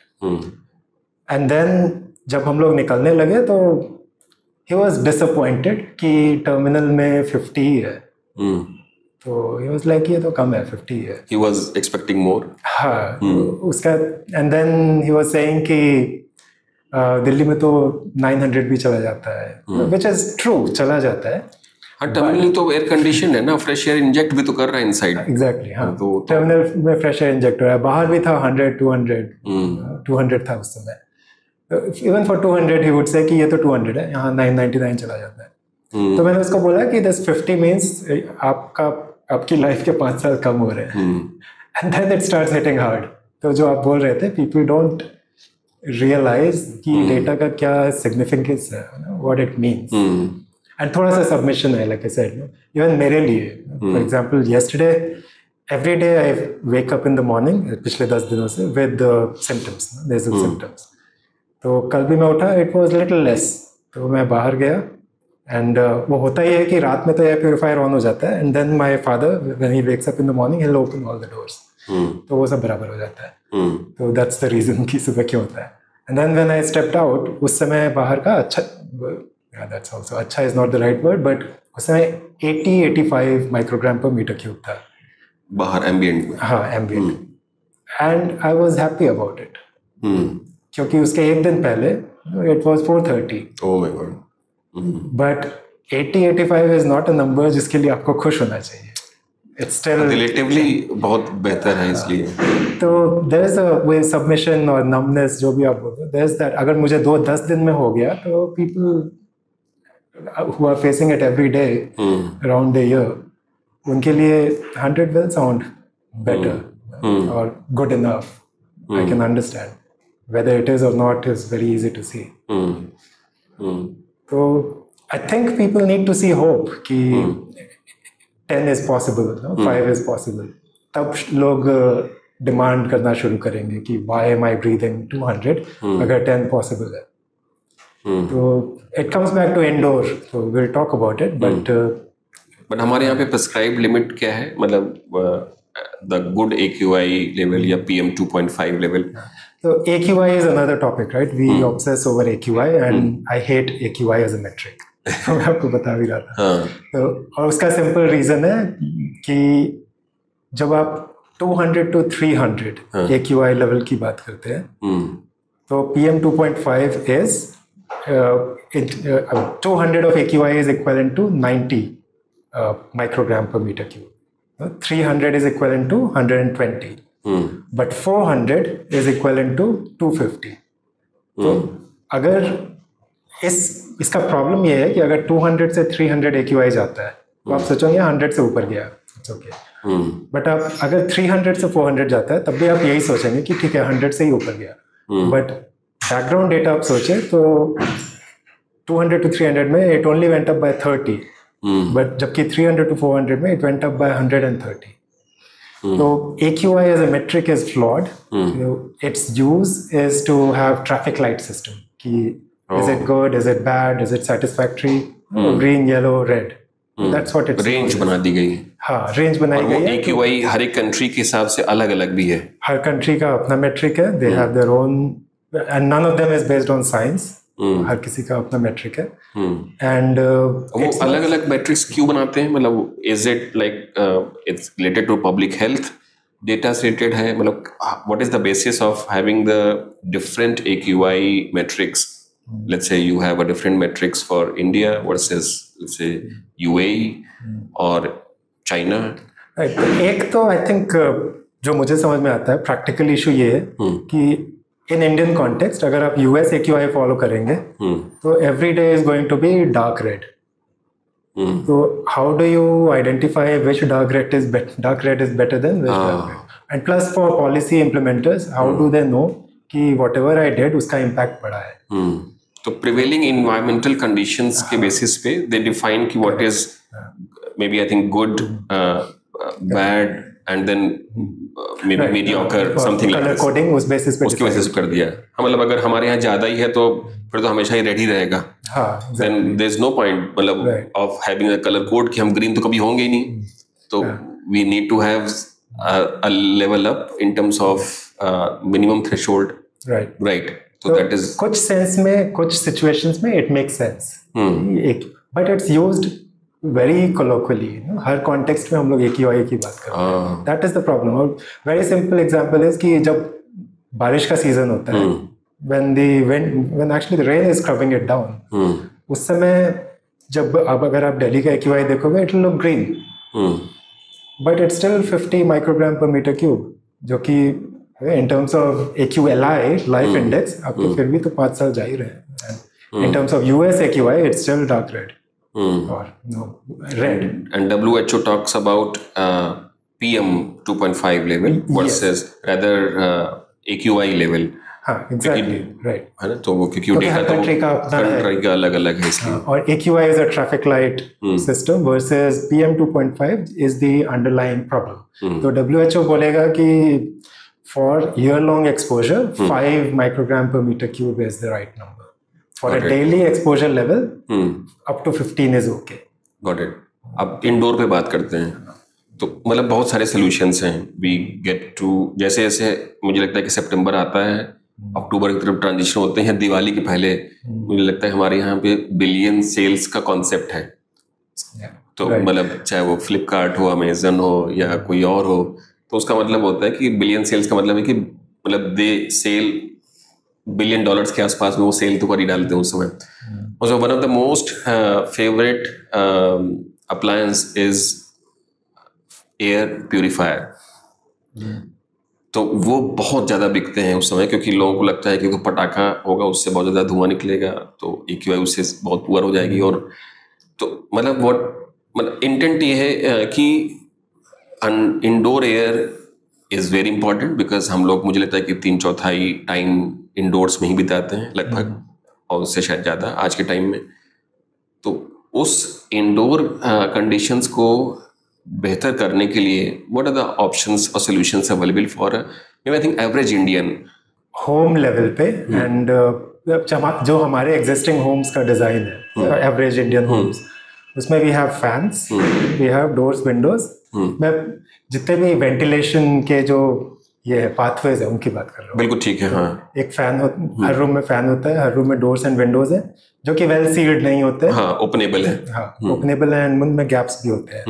Speaker 1: And then जब हम लोग निकलने लगे तो he was disappointed कि टर्मिनल में 50 है. तो he was like ये तो कम है 50 है.
Speaker 2: He was expecting more.
Speaker 1: हाँ, उसका and then he was saying कि दिल्ली में तो 900 भी चला जाता है, which is true, चला जाता है.
Speaker 2: हाँ, टर्मिनल तो एयर कंडीशन है ना, फ्रेश एयर इंजेक्ट भी तो कर रहा है इनसाइड.
Speaker 1: एग्जैक्टली, हाँ.
Speaker 2: तो
Speaker 1: टर्मिनल में फ्रेश एयर इंजेक्ट हो रहा है. बाहर भी था 100, 200 था उस समय. Even for 200 he would say कि ये तो 200 है, यहाँ 999 चला जाता है. तो मैंने उसको बोला कि दिस 50 मीन्स आपकी लाइफ के 5 साल कम हो रहे हैं. And then it starts hitting hard. तो जो आप बोल रहे थे, पीपल डोंट रियलाइज कि डेटा का क्या सिग्निफिकेंस है, व्हाट इट मीन्स. एंड थोड़ा सा सबमिशन है, लाइक आई सेड, इवन मेरे लिए. For example yesterday every day I wake up in the morning पिछले 10 दिनों से विद सिम्टम्स, नेज़ल सिम्टम्स. तो कल भी मैं उठा, इट वाज लिटिल लेस. तो मैं बाहर गया एंड वो होता ही है कि रात में तो एयर प्योरीफायर ऑन हो जाता है, and then my father when he wakes up in the morning he will open all the doors. तो वो सब बराबर हो जाता है. तो दैट्स द रीजन कि सुबह क्यों होता है. And then when I stepped out, उस समय बाहर का अच्छा, दैट्स आल्सो अच्छा is not the right word, but उस समय 80-85 माइक्रोग्राम पर मीटर क्यूब था
Speaker 2: बाहर एम्बिएंट में.
Speaker 1: हाँ, ambient. And I was happy about it, क्योंकि उसके एक दिन पहले it was 430.
Speaker 2: Oh my God.
Speaker 1: But 80-85 is not a number जिसके लिए आपको खुश होना चाहिए. इट्स स्टिल
Speaker 2: रिलेटिवली बहुत बेहतर है, इसलिए.
Speaker 1: तो there is a way submission और नमनेस, जो भी आप बोलते हो, देयर इज दैट. अगर मुझे 10 दिन में हो गया, तो people who are facing it every day around the year, उनके लिए 100 will sound better or good enough. I can understand. Whether it is or not is very easy to see. So I think people need to see hope कि 10 is possible, no? 5 is possible. तब लोग demand करना शुरू करेंगे कि why am I breathing 200 अगर 10 possible है. तो it comes back to indoor, so we'll talk about it, but
Speaker 2: हमारे यहाँ पे प्रिस्क्राइब लिमिट क्या है, मतलब द गुड AQI लेवल या PM 2.5 level?
Speaker 1: So AQI is another topic, right? We obsess over AQI and I hate AQI as a metric. मैं आपको बता भी रहा था. तो और उसका सिंपल रीजन है कि जब आप 200 to 300 AQI लेवल की बात करते हैं, तो PM 2.5 is 200 of AQI is equivalent to 90 microgram per meter cube. 300 is equivalent to 120. But 400 is equivalent to 250. तो अगर इसका प्रॉब्लम ये है कि अगर 200 से 300 AQI जाता है, तो आप सोचोगे 100 से ऊपर गया, इट्स ओके. बट आप अगर 300 से 400 जाता है, तब भी आप यही सोचेंगे कि ठीक है 100 से ही ऊपर गया. बट बैकग्राउंड डेटा आप सोचे तो 200 to 300 में it only went up by 30, but जबकि 300 to 400 में it went up by 130. So AQI as a metric is flawed. Its use is to have traffic light system. Is it good? Is it bad? Is it satisfactory? Green, yellow, red. That's what it's.
Speaker 2: Range बना दी गई है.
Speaker 1: हाँ, range बनाई गई है.
Speaker 2: AQI हर एक country के हिसाब से अलग अलग भी है.
Speaker 1: हर कंट्री का अपना मेट्रिक है. They have their own, and none of them is based on science. हर किसी का अपना मेट्रिक है. एंड
Speaker 2: वो अलग अलग मेट्रिक्स क्यों बनाते हैं? मतलब is it like it's related to public health, data से रिलेटेड है? मतलब what is the basis of having the different AQI metrics? Let's say you have a different metrics for India versus let's say UAE or China.
Speaker 1: एक तो I think जो मुझे समझ में आता है प्रैक्टिकल इशू ये है कि इन इंडियन कॉन्टेक्स्ट अगर आप US AQI फॉलो करेंगे तो every day is going to be dark red. तो how do you identify which dark red is better than which dark red? And plus for policy implementers how do they know कि whatever I did उसका impact पड़ा है?
Speaker 2: तो prevailing environmental conditions के basis पे they define कि what is maybe I think good, bad and then maybe mediocre, something like
Speaker 1: colour coding उस basis पे
Speaker 2: उसके बेसिस कर दिया. हाँ, मतलब अगर हमारे यहाँ ज्यादा ही है तो फिर तो हमेशा ही रेड ही रहेगा.
Speaker 1: हाँ,
Speaker 2: then there is no point मतलब of having a colour code कि हम ग्रीन तो कभी होंगे ही नहीं. तो we need to have a level up in terms of minimum threshold. Right. So that is
Speaker 1: कुछ सेंस में, कुछ सिचुएशंस में it makes sense, but it's used very colloquially, हर कॉन्टेक्स्ट में हम लोग AQI की बात करते हैं. That is the problem. और वेरी सिंपल एग्जांपल इज कि जब बारिश का सीजन होता है, when actually the rain is scrubbing it down, उस समय जब अगर आप दिल्ली का AQI देखोगे, it will look green, but it's still 50 microgram per meter cube, जो कि in terms of AQLI life index आपके फिर भी तो 5 साल जा ही रहे हैं. In terms of US AQI, it's still dark red. Or no, red.
Speaker 2: And WHO talks about PM 2.5 level versus rather AQI level.
Speaker 1: हाँ, exactly, right.
Speaker 2: है ना, तो वो क्योंकि डेटा तो कंट्री का अलग-अलग है इसलिए.
Speaker 1: और AQI is a traffic light system versus PM 2.5 is the underlying problem. तो WHO बोलेगा कि for year-long exposure, 5 microgram per meter cube is the right number. For a daily exposure level, up to 15 is okay.
Speaker 2: Got it. अब indoor पे बात करते हैं. तो मतलब बहुत सारे सॉल्यूशंस हैं. वी गेट टू, जैसे जैसे मुझे लगता है कि सितंबर आता है, अक्टूबर की तरफ ट्रांजिशन होते हैं, दिवाली के पहले मुझे लगता है हमारे यहाँ पे बिलियन सेल्स का कॉन्सेप्ट है. तो मतलब चाहे वो फ्लिपकार्ट हो, अमेजन हो या कोई और हो, तो उसका मतलब होता है कि बिलियन सेल्स का मतलब है कि मतलब दे सेल $billion के आसपास में वो सेल तो कर ही डालते हैं उस समय. और one of the most favourite appliance is air purifier. तो वो बहुत ज़्यादा बिकते हैं उस समय, क्योंकि लोगों को लगता है कि वो पटाखा होगा, उससे बहुत ज़्यादा धुआं निकलेगा, तो AQI उससे बहुत पुअर हो जाएगी. और तो मतलब इंटेंट ये है कि indoor air is very important, because हम लोग, मुझे लगता है कि 3/4 टाइम इंडोर्स में ही बिताते हैं लगभग, और उससे शायद ज़्यादा आज के टाइम में. तो उस इंडोर कंडीशंस को बेहतर करने के लिए व्हाट आर द ऑप्शंस और solutions available for I think average Indian
Speaker 1: home level पे. एंड जो हमारे एग्जिस्टिंग होम्स का डिजाइन है, एवरेज इंडियन होम्स, उसमें we have fans, we have doors, windows. मैं जितने भी वेंटिलेशन के जो ये पाथवेज है उनकी बात कर रहा हूँ.
Speaker 2: बिल्कुल ठीक है. हाँ,
Speaker 1: एक फैन हर रूम में फैन होता है, हर रूम में डोर्स एंड विंडोज है जो कि वेल सील्ड नहीं होते.
Speaker 2: हाँ, ओपनेबल है.
Speaker 1: हाँ, ओपनेबल है एंड उनमें गैप्स भी होते हैं.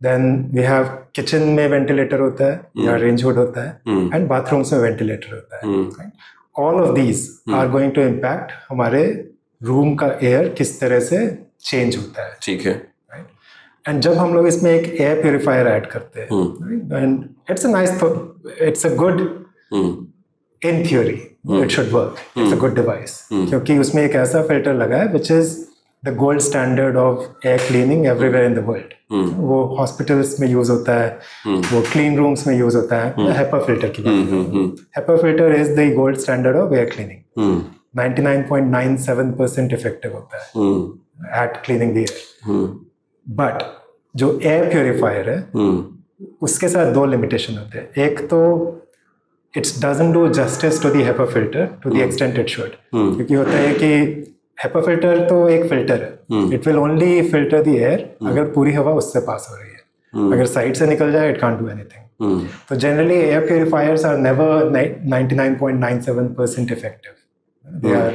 Speaker 1: देन वी हैव किचन में वेंटिलेटर होता है या रेंज हुड होता है, एंड बाथरूम्स में वेंटिलेटर होता है. All of these are going to impact हमारे रूम का एयर किस तरह से चेंज होता है.
Speaker 2: ठीक है.
Speaker 1: एंड जब हम लोग इसमें एक एयर प्यूरिफायर ऐड करते हैं, and it's a nice, it's a good, in theory it should work, it's a good device, क्योंकि उसमें एक ऐसा फिल्टर लगा है which is the gold standard of air cleaning everywhere in the world. वो hospitals में यूज होता है, वो क्लीन रूम्स में यूज होता है. HEPA फिल्टर की बात कर रहा हूँ. HEPA filter is the gold standard of air cleaning. 99.97% effective होता है at cleaning the air. But जो एयर प्यूरिफायर है उसके साथ 2 लिमिटेशन होते हैं. एक तो it's doesn't do justice to the HEPA filter to the extent it should, क्योंकि होता है कि HEPA फिल्टर तो एक फिल्टर है, it will only filter the air अगर पूरी हवा उससे पास हो रही है. अगर साइड से निकल जाए इट कांट डू एनीथिंग. तो generally air purifiers are never 99.97% effective. They are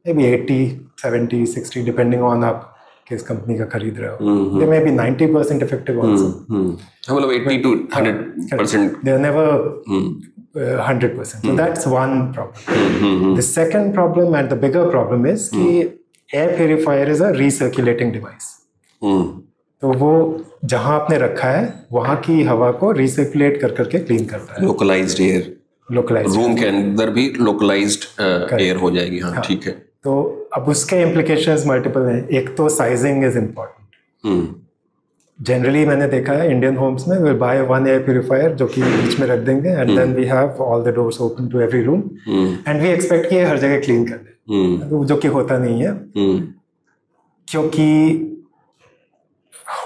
Speaker 1: maybe 80, 70, 60 depending on आप किस कंपनी का खरीद रहे हो. दे मे बी 90% इफेक्टिव आल्सो.
Speaker 2: मतलब 80 to 100%.
Speaker 1: They are never 100%. So that's one problem. The second problem and the bigger problem is कि air purifier is a recirculating device. तो वो जहाँ आपने रखा है वहाँ की हवा को recirculate कर करके क्लीन करता है.
Speaker 2: Localized air.
Speaker 1: Localized.
Speaker 2: रूम के अंदर भी localized air हो जाएगी. हाँ, ठीक है.
Speaker 1: तो अब उसके implications multiple हैं. एक तो sizing is important. जनरली मैंने देखा है इंडियन होम्स में विल बाय 1 एयर प्यूरिफायर जो कि बीच में रख देंगे, and then we have all the doors open to every room, and we expect कि ये हर जगह क्लीन कर दे, जो कि होता नहीं है. क्योंकि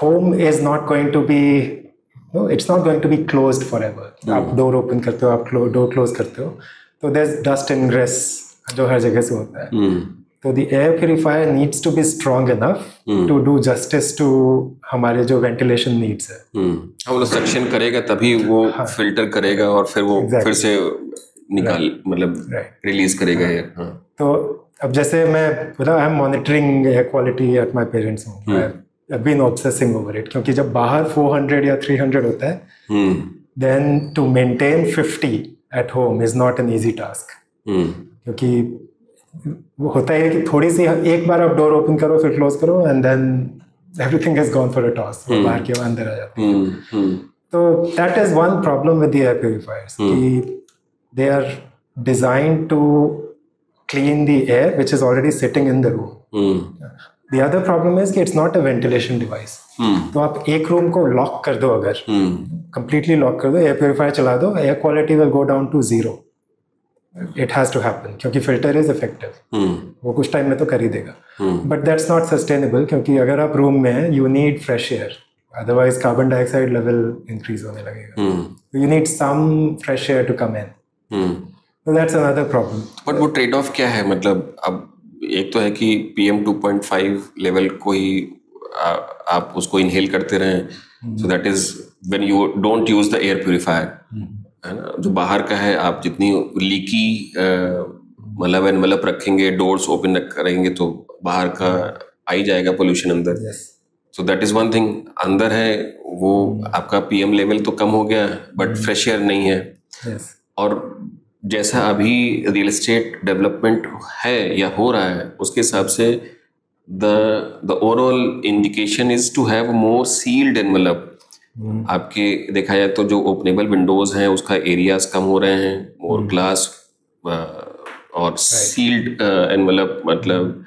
Speaker 1: home is not going to be, it's not going to be closed forever. आप डोर ओपन करते हो, आप डोर क्लोज करते हो, तो देयर इज डस्ट इंग्रेस जो हर जगह से होता है. तो the air purifier needs to be strong enough to do justice to हमारे जो ventilation needs है.
Speaker 2: हाँ, वो सक्शन करेगा तभी वो फिल्टर करेगा और फिर वो फिर से निकाल मतलब रिलीज करेगा एयर. तो
Speaker 1: अब जैसे मैं बोला, I am monitoring air quality at my parents home. I've been obsessing over it, क्योंकि जब बाहर 400 या 300 होता है, then to maintain 50 at home is not an easy task. क्योंकि वो होता है कि थोड़ी सी एक बार आप डोर ओपन करो फिर क्लोज करो and then everything has gone for a toss. बाहर के अंदर आ जाती है. तो that is one problem with the air purifiers, कि they are designed to clean the air which is already sitting in the room. The other problem is कि it's not a ventilation device. तो आप एक room को lock कर दो, अगर completely lock कर दो, एयर प्योरीफायर चला दो, air quality will go down to 0. It has to happen क्योंकि फिल्टर इज इफेक्टिव, वो कुछ टाइम में तो कर ही देगा, बट दैट्स नॉट सस्टेनेबल, क्योंकि अगर आप रूम में हैं you need fresh air, otherwise carbon dioxide level increase होने लगेगा. You need some fresh air to come in, so that's another problem.
Speaker 2: But वो ट्रेड ऑफ क्या है? मतलब अब एक तो है कि PM 2.5 लेवल को ही आप उसको इनहेल करते रहें, so that is when you don't use the air purifier, है ना. जो बाहर का है आप जितनी लीकी मतलब एनवेलप रखेंगे, डोर्स ओपन करेंगे तो बाहर का आ ही जाएगा पोल्यूशन अंदर. So that is one thing. अंदर है वो आपका PM लेवल तो कम हो गया बट फ्रेश एयर नहीं है. और जैसा अभी रियल एस्टेट डेवलपमेंट है या हो रहा है उसके हिसाब से the overall indication is to have more sealed envelope. आपके देखा जाए तो जो ओपनेबल विंडोज हैं उसका एरियाज कम हो रहे हैं, मोर ग्लास और सील्ड एनवेलप, मतलब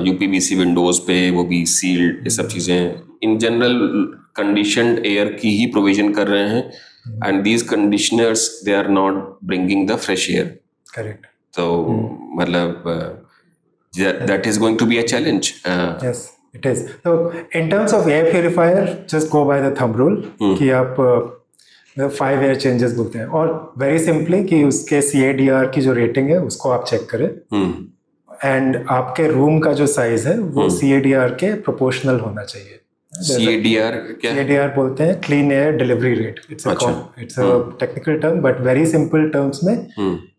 Speaker 2: UPVC विंडोज पे वो भी सील्ड, ये सब चीज़ें इन जनरल कंडीशनड एयर की ही प्रोविजन कर रहे हैं. And these conditioners they are not bringing the fresh air.
Speaker 1: Correct.
Speaker 2: तो मतलब that is going to be a challenge.
Speaker 1: Yes it is. So in terms of air purifier, just go by the thumb rule कि आप 5 air changes बोलते हैं, और very simply कि उसके CADR की जो रेटिंग है उसको आप चेक करें, एंड आपके रूम का जो साइज है वो CADR के प्रोपोर्शनल होना चाहिए.
Speaker 2: CADR क्या है?
Speaker 1: CADR बोलते हैं clean air delivery rate. It's a technical term but very simple terms में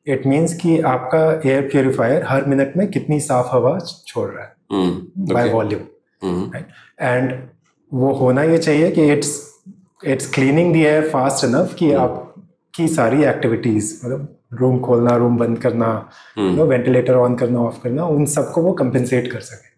Speaker 1: इट मीन्स कि आपका एयर प्योरीफायर हर मिनट में कितनी साफ हवा छोड़ रहा है बाय वॉल्यूम. एंड वो होना ये चाहिए कि it's cleaning the air fast enough कि आपकी सारी एक्टिविटीज, मतलब रूम खोलना, रूम बंद करना, वेंटिलेटर ऑन करना, ऑफ करना, उन सबको वो कंपेंसेट कर सके.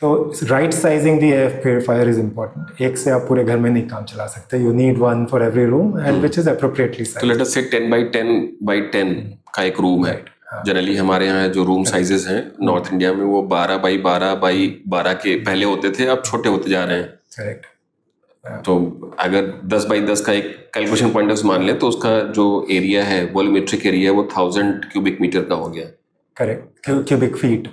Speaker 1: तो right sizing the air purifier is important. एक से आप पूरे घर में नहीं काम चला सकते. You need one for every room and which is appropriately sized.
Speaker 2: तो लेट अस से 10 by 10 by 10 का एक रूम है. जनरली हमारे यहाँ जो रूम साइजेस हैं नॉर्थ इंडिया में वो 12 by 12 by 12 के पहले होते थे, अब छोटे होते जा रहे हैं.
Speaker 1: करेक्ट.
Speaker 2: तो अगर 10 by 10 का एक कैलकुलेशन पॉइंट ऑफ मान लें तो उसका जो एरिया है, वॉल्यूमेट्रिक एरिया, वो 1000 क्यूबिक मीटर का हो गया.
Speaker 1: Correct. Cubic feet.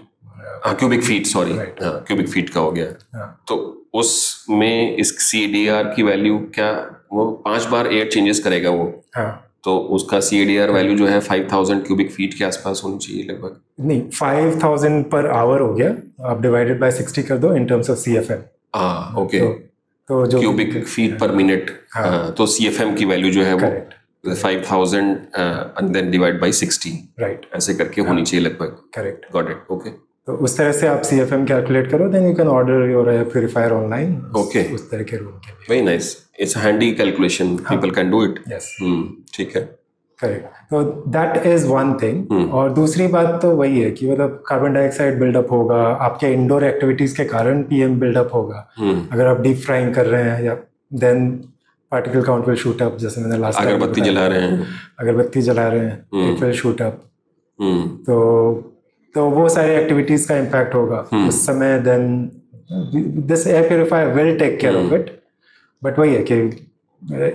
Speaker 2: Cubic feet, sorry, cubic feet का हो गया. तो उसमें इस CADR की वैल्यू क्या, वो 5 बार एयर चेंजेस करेगा वो. तो उसका CADR वैल्यू जो है 5000 क्यूबिक फीट के आसपास होनी चाहिए लगभग.
Speaker 1: नहीं, 5000 पर आवर हो गया, आप डिवाइडेड बाय 60 कर दो in terms of CFM.
Speaker 2: Okay.
Speaker 1: तो जो
Speaker 2: क्यूबिक फीट पर मिनट, तो CFM की वैल्यू जो है वो 5000 and then divide by 60,
Speaker 1: right,
Speaker 2: ऐसे करके होनी चाहिए लगभग.
Speaker 1: करेक्ट.
Speaker 2: Got it. ओके.
Speaker 1: तो उस तरह से आप CFM कैलकुलेट करो, then you can order your air purifier online.
Speaker 2: Okay.
Speaker 1: उस तरह के रूम के लिए.
Speaker 2: Very nice. It's handy calculation, people can do it.
Speaker 1: Yes.
Speaker 2: ठीक है.
Speaker 1: करेक्ट. तो दैट इज वन थिंग. और दूसरी बात तो वही है कि मतलब कार्बन डाइऑक्साइड बिल्डअप होगा, आपके इंडोर एक्टिविटीज के कारण PM बिल्डअप होगा. अगर आप डीप फ्राइंग कर रहे हैं या then particle count will shoot up. जैसे मैंने लास्ट
Speaker 2: अगरबत्ती जला रहे हैं,
Speaker 1: इट विल शूट अप. तो वो सारी एक्टिविटीज का इम्पैक्ट होगा उस समय. Then this air purifier will take care of it, but वही है कि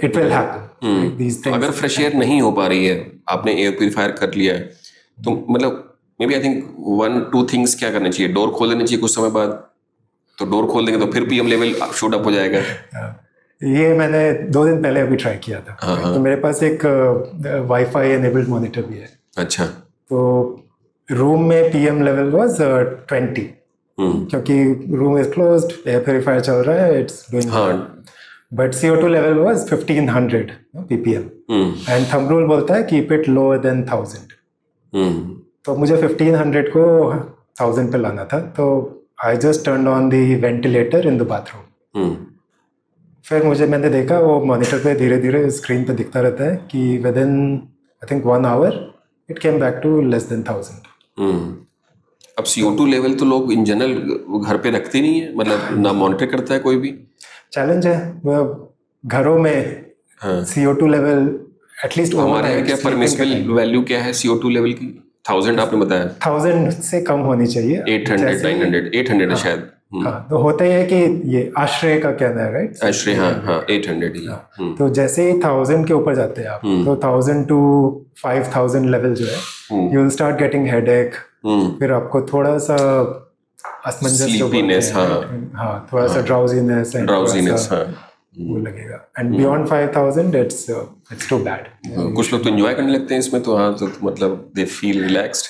Speaker 1: it will happen. These things.
Speaker 2: अगर फ्रेश एयर नहीं हो पा रही है, आपने एयर प्यूरीफायर कर लिया है, तो मतलब maybe I think 1-2 things क्या करनी चाहिए. डोर खोल देनी चाहिए कुछ समय बाद. तो डोर खोल देंगे तो फिर PM लेवल शूट अप हो जाएगा.
Speaker 1: ये मैंने 2 दिन पहले अभी ट्राई किया था. तो मेरे पास एक वाईफाई एनेबल्ड मॉनिटर भी है.
Speaker 2: अच्छा.
Speaker 1: तो रूम में PM लेवल वाज 20, क्योंकि room is closed, air purifier चल रहा है, it's doing. But CO2 level was 1500 ppm. And thumb rule बोलता है कीप इट लोअर देन 1000. तो मुझे 1500 को 1000 पे लाना था. तो I just turned on the ventilator in the bathroom. फिर मैंने देखा वो मॉनिटर पे धीरे धीरे स्क्रीन पे दिखता रहता है कि within I think 1 hour it came back to less than 1000.
Speaker 2: अब CO2 लेवल तो लोग इन जनरल घर पे रखते नहीं है, मतलब ना मॉनिटर करता है कोई भी.
Speaker 1: चैलेंज है घरों में. CO2 लेवल एटलीस्ट
Speaker 2: हमारे यहाँ क्या परमिसिबल वैल्यू क्या है CO2 लेवल की? 1000 आपने बताया.
Speaker 1: 1000 से कम होनी चाहिए.
Speaker 2: 800 900 800 है शायद.
Speaker 1: हाँ, तो होता ही है कि ये आश्रय का कहना है, राइट?
Speaker 2: आश्रय, हाँ 800 ही.
Speaker 1: तो जैसे ही 1000 के ऊपर जाते हैं आप, तो 1000 to 5000 लेवल जो है, you will start getting headache. फिर आपको थोड़ा सा
Speaker 2: स्लीपीनेस,
Speaker 1: हाँ थोड़ा सा ड्राउजीनेस वो लगेगा. And beyond 5000 it's too bad.
Speaker 2: कुछ लोग तो एंजॉय करने लगते हैं इसमें, तो हाँ तो मतलब दे फील रिलैक्स्ड.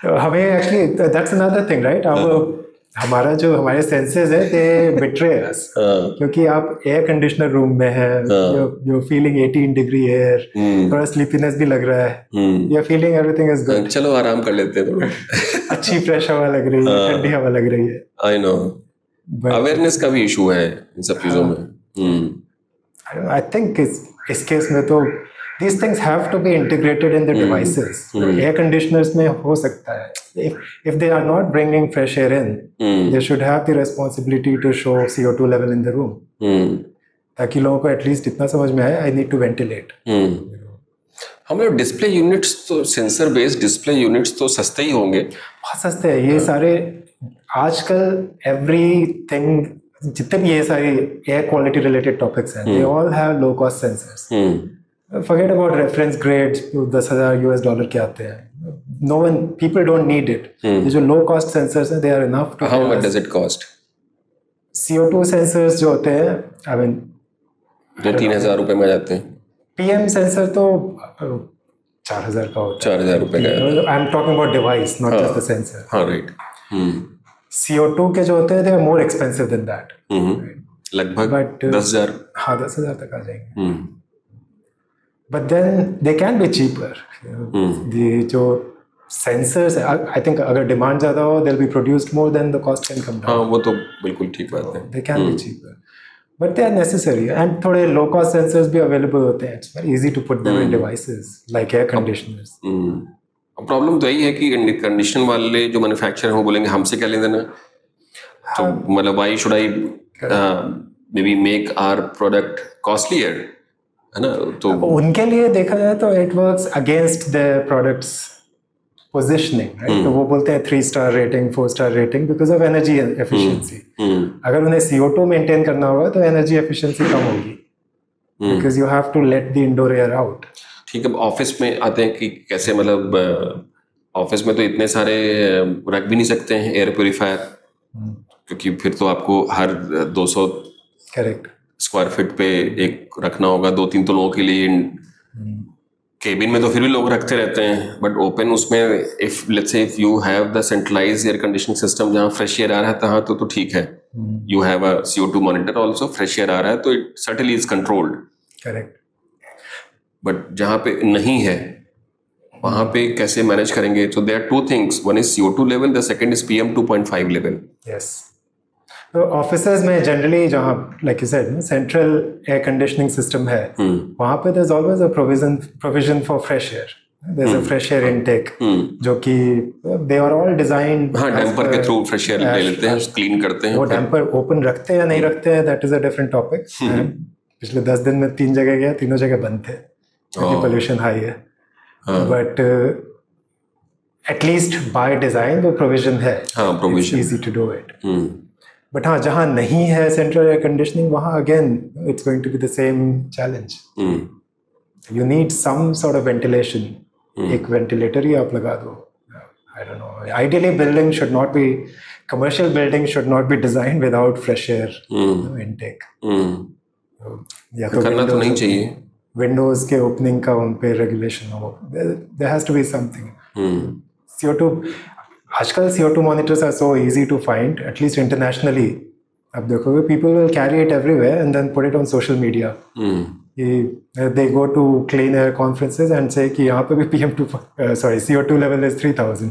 Speaker 1: हमें actually that's another thing, right? अब हमारा जो हमारे सेंसेस है दे बिट्रे अस, क्योंकि आप एयर कंडीशनर रूम में है, यू फीलिंग 18 डिग्री एयर, थोड़ा स्लीपीनेस भी लग रहा है, you are feeling everything is good,
Speaker 2: चलो आराम कर लेते हैं थोड़ा.
Speaker 1: अच्छी फ्रेश हवा लग रही है, ठंडी हवा लग रही है.
Speaker 2: I know. अवेयरनेस का भी इशू है इन सब चीजों में.
Speaker 1: आई थिंक इस केस में तो these things have to be integrated in the devices. Air conditioners में हो सकता है. If they are not bringing fresh air in, they should have the responsibility to show CO2 level in the room. ताकि लोगों को at least इतना समझ में आए, I need to ventilate.
Speaker 2: हमारे डिस्प्ले यूनिट्स तो सेंसर बेस्ड डिस्प्ले यूनिट्स तो सस्ते ही होंगे.
Speaker 1: बहुत सस्ते हैं ये सारे. आजकल everything जितने भी ये सारे एयर क्वालिटी रिलेटेड टॉपिक्स हैं, they all have low cost sensors. Forget about reference grades, $10,000 के आते हैं. No one, people don't need it. ये जो low cost sensors हैं, they are enough to.
Speaker 2: How much does it cost?
Speaker 1: CO2 sensors जो होते हैं, I mean,
Speaker 2: 2-3 हज़ार रुपए में जाते हैं.
Speaker 1: PM sensor तो 4,000 का होता है.
Speaker 2: 4,000 रुपए का.
Speaker 1: I'm talking about device, not just the sensor.
Speaker 2: हाँ, right.
Speaker 1: CO2 के जो होते हैं, they are more expensive than that.
Speaker 2: लगभग 10,000.
Speaker 1: हाँ, 10,000 तक आ जाएंगे. But then they can be cheaper. जो sensors, I think अगर demand ज़्यादा हो, they'll be produced more, then the cost can come down.
Speaker 2: हाँ, वो तो बिल्कुल ठीक बात है.
Speaker 1: They can be cheaper, but they are necessary. And थोड़े low cost sensors भी available होते हैं. It's very easy to put them in devices like air conditioners.
Speaker 2: Problem तो यही है कि कंडीशन वाले जो मैन्युफैक्चरर हैं वो बोलेंगे हमसे क्या लें देना. तो मतलब why should I maybe make our product costlier? है ना. तो
Speaker 1: उनके लिए देखा जाए तो it works against their products positioning, right? तो वो बोलते हैं 3-star rating, 4-star rating because of energy efficiency. अगर उन्हें CO2 मेंटेन करना होगा तो energy efficiency कम होगी, because you have to let the indoor air out.
Speaker 2: ठीक है. ऑफिस में आते हैं कि कैसे, मतलब ऑफिस में तो इतने सारे रख भी नहीं सकते हैं एयर प्योरीफायर, क्योंकि फिर तो आपको हर 200
Speaker 1: करेक्ट
Speaker 2: स्क्वायर फीट पे एक रखना होगा. 2-3 तो लोगों के लिए. केबिन में तो फिर भी लोग रखते रहते हैं, बट ओपन उसमें if let's say if you have the centralised air conditioning system जहाँ फ्रेश एयर आ रहा है तहाँ तो ठीक है. You have a CO2 monitor also, fresh air आ रहा है तो it certainly is controlled.
Speaker 1: Correct.
Speaker 2: But जहाँ पे नहीं है वहाँ पे कैसे मैनेज करेंगे? So there are 2 things. One is CO2 level, the second is PM 2.5 level.
Speaker 1: Yes. तो ऑफिसेज में जनरली जहाँ like you said central air conditioning system है, वहाँ पे there's always a provision for fresh air. There's a fresh air intake जो कि they are all designed.
Speaker 2: हाँ, damper के थ्रू फ्रेश एयर ले लेते हैं, क्लीन करते हैं.
Speaker 1: वो डैम्पर ओपन रखते हैं नहीं रखते हैं, that is a different topic. पिछले 10 दिन में 3 जगह गया, तीनों जगह बंद थे क्योंकि पोल्यूशन हाई है. बट एटलीस्ट बाय डिजाइन वो प्रोविजन है.
Speaker 2: हाँ, provision.
Speaker 1: Easy to do it. But हाँ, जहाँ नहीं है सेंट्रल एयर कंडीशनिंग, वहाँ again it's going to be the same challenge. You need some sort of ventilation. एक वेंटिलेटर ही आप लगा दो. I don't know. Ideally building should not be, commercial building should not be design without fresh air intake. या तो
Speaker 2: करना तो नहीं चाहिए.
Speaker 1: विंडोज के ओपनिंग का उन पे रेगुलेशन हो. There has to be something. CO2 आजकल CO2 monitors are so easy to find, at least internationally. अब देखोगे people will carry it everywhere and then put it on social media. they go to clean air conferences and say कि यहाँ पे भी CO2 level is 3000.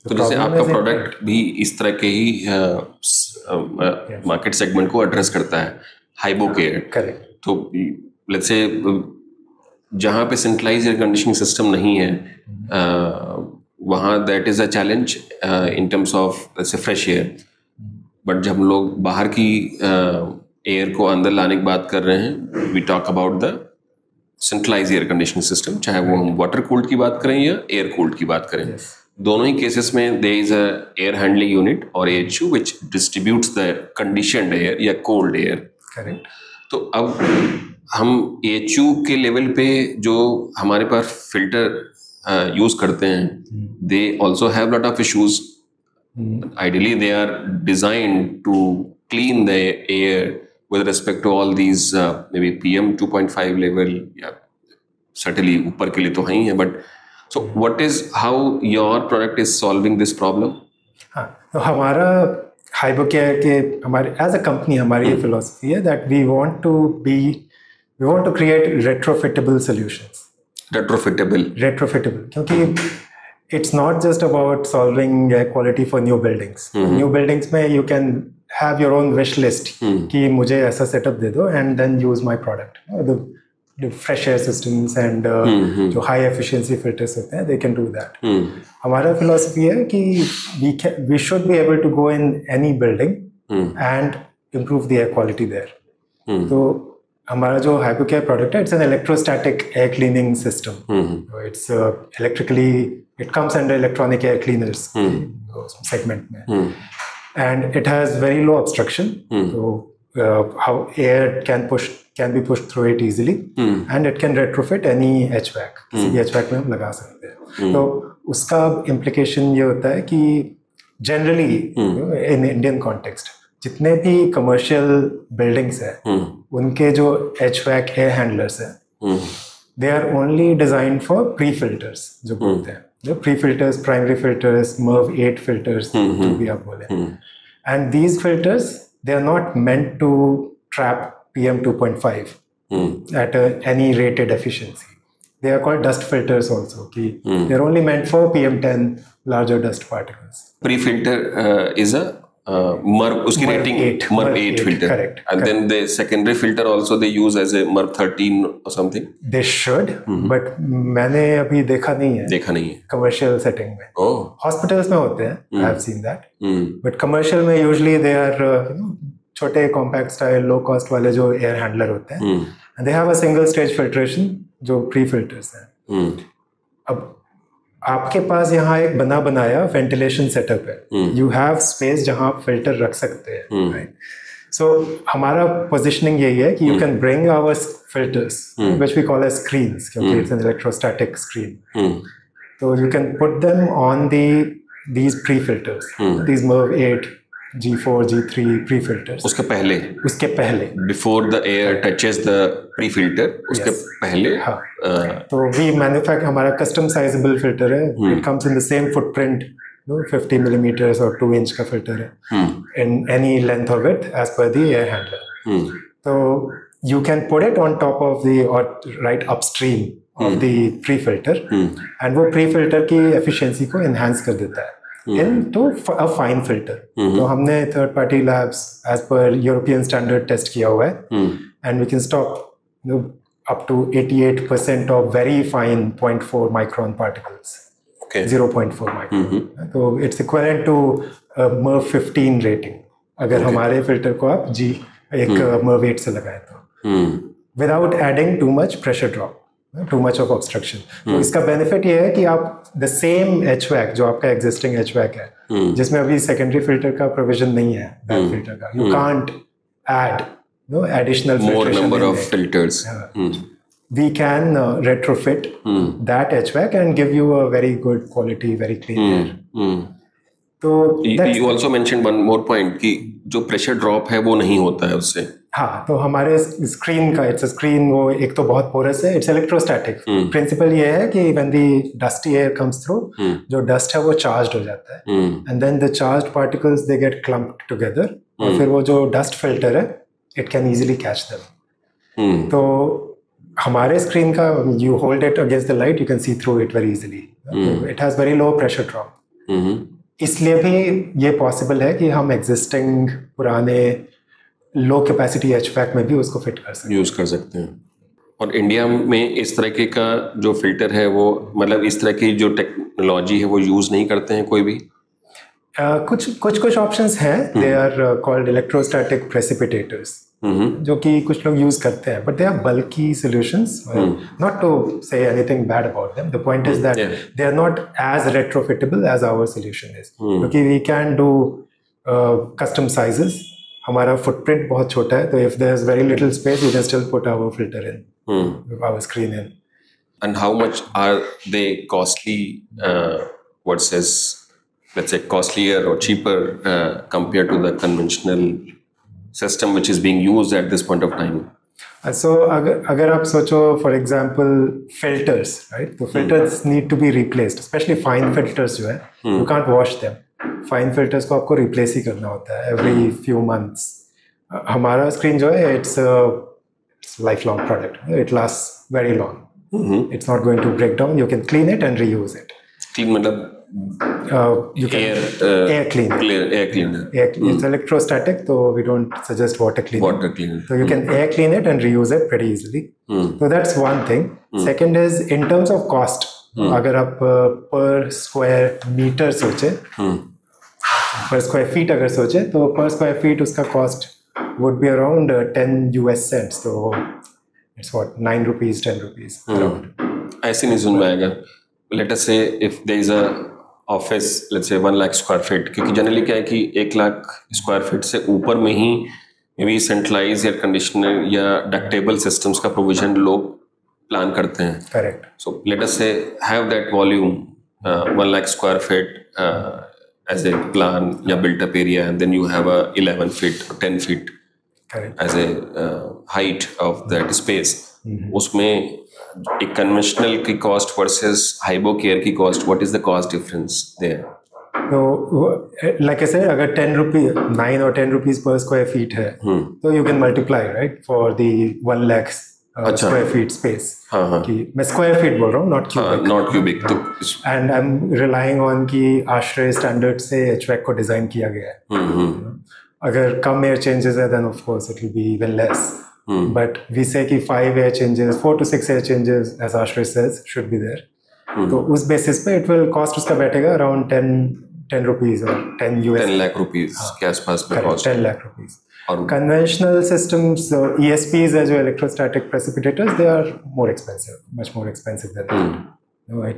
Speaker 2: तो जैसे आपका product भी इस तरह के ही मार्केट सेगमेंट को एड्रेस करता है, हाइबोकेयर.
Speaker 1: करेक्ट.
Speaker 2: तो लेट्स से जहाँ पे सेंट्रलाइज एयर कंडीशनिंग सिस्टम नहीं है, वहाँ that is a challenge in terms of जैसे फ्रेश एयर. बट जब हम लोग बाहर की एयर को अंदर लाने की बात कर रहे हैं, we talk about the centralize air conditioning system, चाहे वो हम वाटर कूल्ड की बात करें या एयर कूल्ड की बात करें. दोनों ही केसेस में there is a air handling unit और AHU which distributes the conditioned air या कोल्ड एयर.
Speaker 1: करेक्ट.
Speaker 2: तो अब हम AHU के लेवल पे जो हमारे पास फिल्टर यूज करते हैं, they also have lot of issues. Ideally they are designed to clean the air with respect to all these maybe PM 2.5 level, yeah, certainly ऊपर के लिए तो है ही है. but so what is how your product is solving this problem?
Speaker 1: हाँ, तो हमारा हाइबोकेयर के हमारे एज अ कंपनी हमारी फिलॉसफी है that we want to create retrofitable solutions.
Speaker 2: Retrofitable,
Speaker 1: क्योंकि it's not just about solving air quality for new buildings. New buildings में you can have your own wish list कि मुझे ऐसा setup दे दो and then use my product. The fresh air systems and जो high efficiency filters होते हैं, they can do that. हमारा philosophy है कि we should be able to go in any building and improve the air quality there. तो हमारा जो हाइबोकेयर product है, it's an electrostatic air cleaning system. It's electrically, it comes under electronic air cleaners segment में, and it has very low obstruction. So how air can be pushed through it easily, and it can retrofit any HVAC. किसी भी HVAC में हम लगा सकते हैं. तो उसका implication ये होता है कि generally in Indian context जितने भी कमर्शियल बिल्डिंग्स हैं, उनके जो HVAC एयर हैंडलर्स हैं, they are only design for pre filters जो बोलते हैं, जो pre filters, primary filters, MERV 8 filters जो भी आप बोले. And these filters they are not meant to trap PM 2.5 at any rated efficiency. They are called dust filters also. They are only meant for PM 10 larger dust particles.
Speaker 2: Pre-filter is a MERV, उसकी rating MERV 8 filter.
Speaker 1: Correct.
Speaker 2: And then the secondary filter also they use as a MERV 13 or something.
Speaker 1: They should, but मैंने अभी देखा नहीं है commercial setting में. Hospitals में होते हैं, I have seen that. But commercial में usually they are छोटे compact style low cost वाले जो air handler होते हैं, and they have a single stage filtration जो pre filters हैं. अब आपके पास यहाँ एक बना बनाया वेंटिलेशन सेटअप है, यू हैव स्पेस जहाँ आप फिल्टर रख सकते हैं, राइट. सो हमारा पोजिशनिंग यही है कि you can bring our filters which we call as screens, क्योंकि इट्स एन इलेक्ट्रोस्टैटिक स्क्रीन. तो you can put them on these pre filters, these MERV 8 G4 G3 pre filters.
Speaker 2: उसके पहले before the air touches the pre filter, उसके पहले.
Speaker 1: हाँ. तो we manufacture, हमारा custom sizable filter है. It comes in the same footprint, 50 millimetre और 2 inch का फिल्टर है, इन एनी लेंथ और width as per the air handler. तो you can put it on top of the और right upstream of the pre filter, and वो pre filter की efficiency को enhance कर देता है into a fine filter. तो हमने third party labs as per European standard test किया हुआ है, and we can stop up to 88% of very fine 0.4 micron particles. 0.4 micron. तो it's equivalent to MERV 15 rating अगर हमारे फिल्टर को आप एक MERV 8 से लगाए तो, without adding too much pressure drop, too much of obstruction. तो इसका बेनिफिट ये है कि आप the same HVAC जो आपका existing HVAC है, जिसमें अभी secondary filter का provision नहीं है, back filter का, you can't add additional
Speaker 2: more number of filters.
Speaker 1: We can retrofit that HVAC and give you a very good quality, very clean air. तो
Speaker 2: you also mentioned one more point कि जो pressure drop है वो नहीं होता है उससे.
Speaker 1: हाँ, तो हमारे स्क्रीन का इट्स स्क्रीन, वो एक तो बहुत पोरस है, इट्स इलेक्ट्रोस्टैटिक. प्रिंसिपल ये है कि when the dusty air comes through, जो डस्ट है वो चार्ज्ड हो जाता है, and then the charged particles they get clumped together, और फिर वो जो डस्ट फिल्टर है, it can easily catch them. तो हमारे स्क्रीन का you hold it against the light, you can see through it very easily. It has very low pressure drop. इसलिए भी ये पॉसिबल है कि हम एग्जिस्टिंग पुराने लो कैपेसिटी HVAC में भी उसको फिट कर सकते हैं,
Speaker 2: यूज़ कर सकते हैं. और इंडिया में इस तरह का जो फिल्टर है वो मतलब इस तरह की जो टेक्नोलॉजी है वो यूज़ नहीं करते हैं कोई भी.
Speaker 1: कुछ ऑप्शंस हैं. They are called electrostatic precipitators, जो कि कुछ लोग यूज करते हैं, but they are bulky solutions. Not to say anything bad about them, the point is that they are not as retrofittable as our solution is, क्योंकि we can do custom sizes. हमारा footprint बहुत छोटा है, तो if there is very little space you can still put our filter in, our screen in.
Speaker 2: And how much are they costly versus, let's say, costlier or cheaper compared to the conventional system which is being used at this point of time?
Speaker 1: So अगर आप सोचो for example filters, right? तो filters need to be replaced, especially fine filters जो है, you can't wash them. Fine filters को आपको replace ही करना होता है every few months. हमारा screen जो है it's a lifelong product. It lasts very long. It's not going to break down. You can clean it and reuse it.
Speaker 2: Clean मतलब
Speaker 1: you can air cleaner.
Speaker 2: Air cleaner.
Speaker 1: It's electrostatic, so we don't suggest water cleaning.
Speaker 2: Water cleaner.
Speaker 1: So you can air clean it and reuse it pretty easily. So that's one thing. Second is in terms of cost. अगर आप per square meter सोचे, per square feet अगर सोचे, तो per square feet उसका cost would be around 10 US cents. So it's what, 9 rupees, 10 rupees around.
Speaker 2: ऐसे नहीं सुन में आएगा. Let us say if there is a office, let's say 1 lakh square feet, क्योंकि generally क्या है कि 1 लाख स्क्वायर फीट से ऊपर में ही maybe centralise air conditioner या डक्टेबल सिस्टम्स का प्रोविजन लोग प्लान करते हैं.
Speaker 1: Correct.
Speaker 2: So let us say have that volume 1 lakh square feet as a plan या built up area, and then you have a 11 feet or 10 feet
Speaker 1: Correct.
Speaker 2: as a height of that space. उसमें एक conventional की cost versus हाइबो केयर की cost, what is the cost difference there?
Speaker 1: तो like I said, अगर 10 rupees 9 और 10 rupees per square feet है, तो you can multiply right for the 1 lakh square feet space. कि मैं स्क्वायर फीट बोल रहा हूँ, not cubic. And I am relying on कि आश्रय स्टैंडर्ड से HVAC को डिजाइन किया गया है. अगर कम एयर चेंजेस है then of course it will be even less. But we say कि 5 air changes, 4 to 6 air changes, as Ashray says, should be there. तो उस basis पे it will cost उसका बैठेगा around 10 rupees or 10 US.
Speaker 2: 10 lakh rupees के आसपास पे cost.
Speaker 1: 10 lakh rupees. और conventional systems, ESPs है जो electrostatic precipitators, they are more expensive, much more expensive than that. No,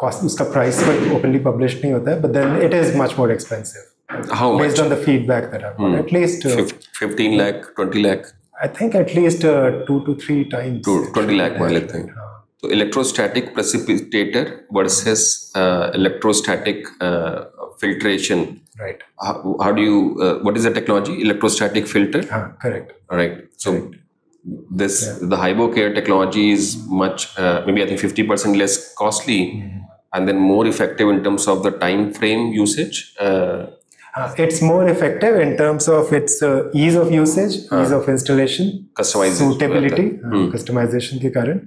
Speaker 1: cost उसका price कोई openly published नहीं होता है, but then it is much more expensive.
Speaker 2: How much?
Speaker 1: Based on the feedback that I've got, at least
Speaker 2: 15 lakh, 20 lakh.
Speaker 1: I think at least 2 to 3 times.
Speaker 2: 20 lakh मान लेते हैं. तो electrostatic precipitator versus electrostatic filtration.
Speaker 1: Right.
Speaker 2: How do you? What is the technology? Electrostatic filter.
Speaker 1: Correct.
Speaker 2: Right. So the HyboCare technology is much maybe I think 50% less costly, and then more effective in terms of the time frame usage.
Speaker 1: It's more effective in terms of its ease of usage, ease of installation, suitability, customization के कारण,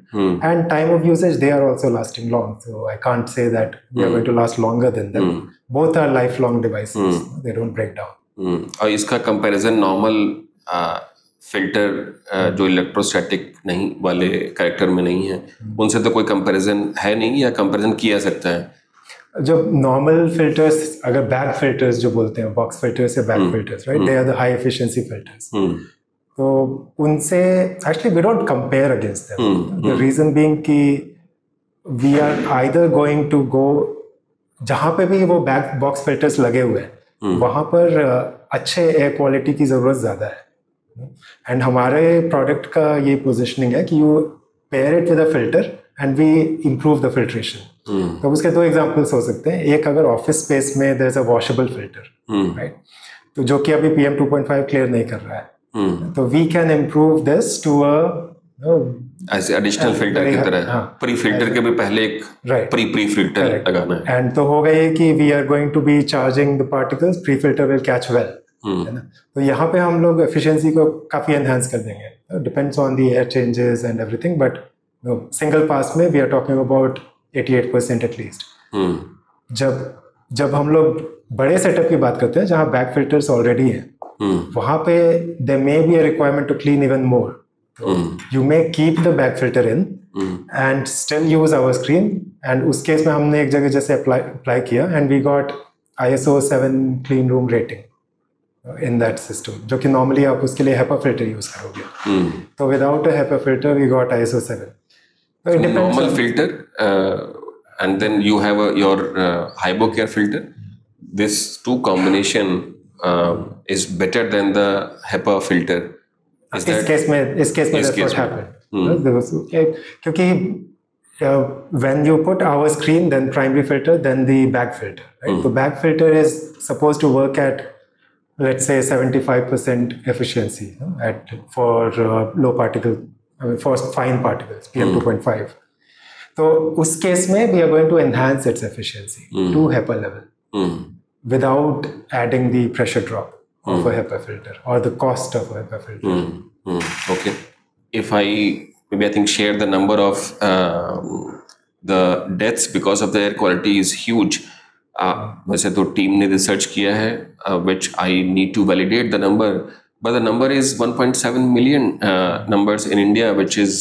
Speaker 1: and time of usage. They are also lasting long, so I can't say that they are going to last longer than them. Both are lifelong devices. They don't break down.
Speaker 2: और इसका comparison normal filter जो electrostatic नहीं वाले character में नहीं है, उनसे तो कोई कंपैरिजन है नहीं या कंपैरिजन किया सकता है?
Speaker 1: जब नॉर्मल फिल्टर्स, अगर बैग फिल्टर्स जो बोलते हैं, बॉक्स फिल्टर्स या bag filters, right, they are the high efficiency filters. तो उनसे actually we don't compare against them. The reason being कि we are either going to go, जहाँ पे भी वो बैग बॉक्स फिल्टर्स लगे हुए हैं वहाँ पर अच्छे एयर क्वालिटी की ज़रूरत ज़्यादा है. एंड हमारे प्रोडक्ट का ये पोजिशनिंग है कि you pair it with a filter and we improve the filtration. तो उसके 2 एग्जांपल्स हो सकते हैं. एक, अगर ऑफिस स्पेस में there is a washable filter, right, तो जो कि अभी PM 2.5 क्लियर नहीं कर रहा है, तो we can improve this to a
Speaker 2: ऐसे एडिशनल फिल्टर की तरह. प्री फिल्टर के भी पहले एक प्री फिल्टर लगाना है.
Speaker 1: एंड तो होगा ये कि we are going to be charging the particles, pre filter will catch well, है ना. तो यहाँ पे हम लोग एफिशिएंसी को काफ़ी एनहांस कर देंगे. Depends on the air changes and everything, but single pass में we are talking about 88% at least. जब हम लोग बड़े सेटअप की बात करते हैं जहाँ बैक फिल्टर्स ऑलरेडी हैं, वहाँ पे there may be a requirement to clean even more. You may keep the back filter in and still use our screen. And उस केस में हमने एक जगह जैसे apply किया and we got ISO 7 clean room rating in that system, जो कि normally आप उसके लिए HEPA filter use करोगे. तो without a HEPA filter we got ISO 7. So it depends
Speaker 2: normal
Speaker 1: on
Speaker 2: filter and then you have your HyboCare filter. This two combination is better than the HEPA filter. Is
Speaker 1: इस case में that's what happened. There was, क्योंकि when you put our screen, then primary filter, then the back filter, right? The back filter is supposed to work at, let's say, 75% efficiency for low particle, for fine particles, PM 2.5. So उस case में we are going to enhance its efficiency to HEPA level without adding the pressure drop of a HEPA filter or the cost of a HEPA filter.
Speaker 2: Okay. If I think share the number of the deaths because of the air quality is huge. वैसे तो team ने research किया है, which I need to validate the number, but the number is 1.7 million numbers in India, which is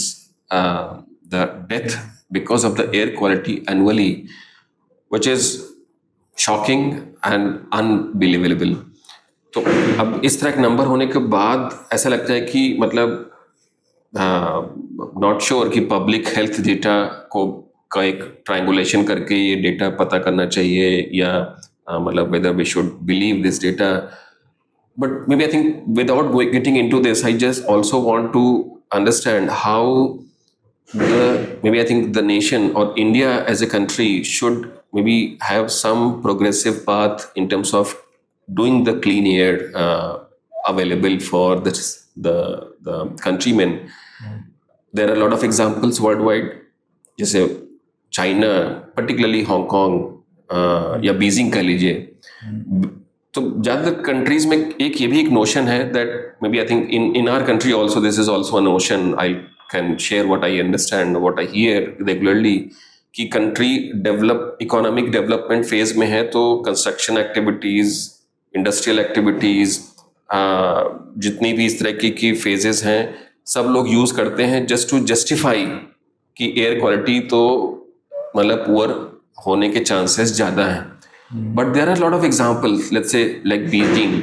Speaker 2: the death because of the air quality annually, which is shocking and unbelievable. तो अब इस तरह का number होने के बाद ऐसा लगता है कि मतलब नॉट श्योर कि पब्लिक हेल्थ डेटा का एक ट्रायंगुलेशन करके ये डेटा पता करना चाहिए या मतलब whether we should believe this data. But maybe I think without getting into this I just also want to understand how maybe I think the nation or India as a country should maybe have some progressive path in terms of doing the clean air available for the countrymen. There are a lot of examples worldwide, जैसे China, particularly Hong Kong या Beijing कह लीजिए. तो ज़्यादातर countries में ये भी एक नोशन है that maybe I think in our country also this is also a notion. I can share what I understand, what I hear regularly, कि कंट्री इकोनॉमिक डेवलपमेंट फेज में है तो कंस्ट्रक्शन एक्टिविटीज, इंडस्ट्रियल एक्टिविटीज, जितनी भी इस तरह की phases हैं सब लोग यूज करते हैं जस्ट टू जस्टिफाई कि एयर क्वालिटी तो मतलब पुअर होने के चांसेस ज़्यादा हैं. But there are lot of examples, let's say like Beijing.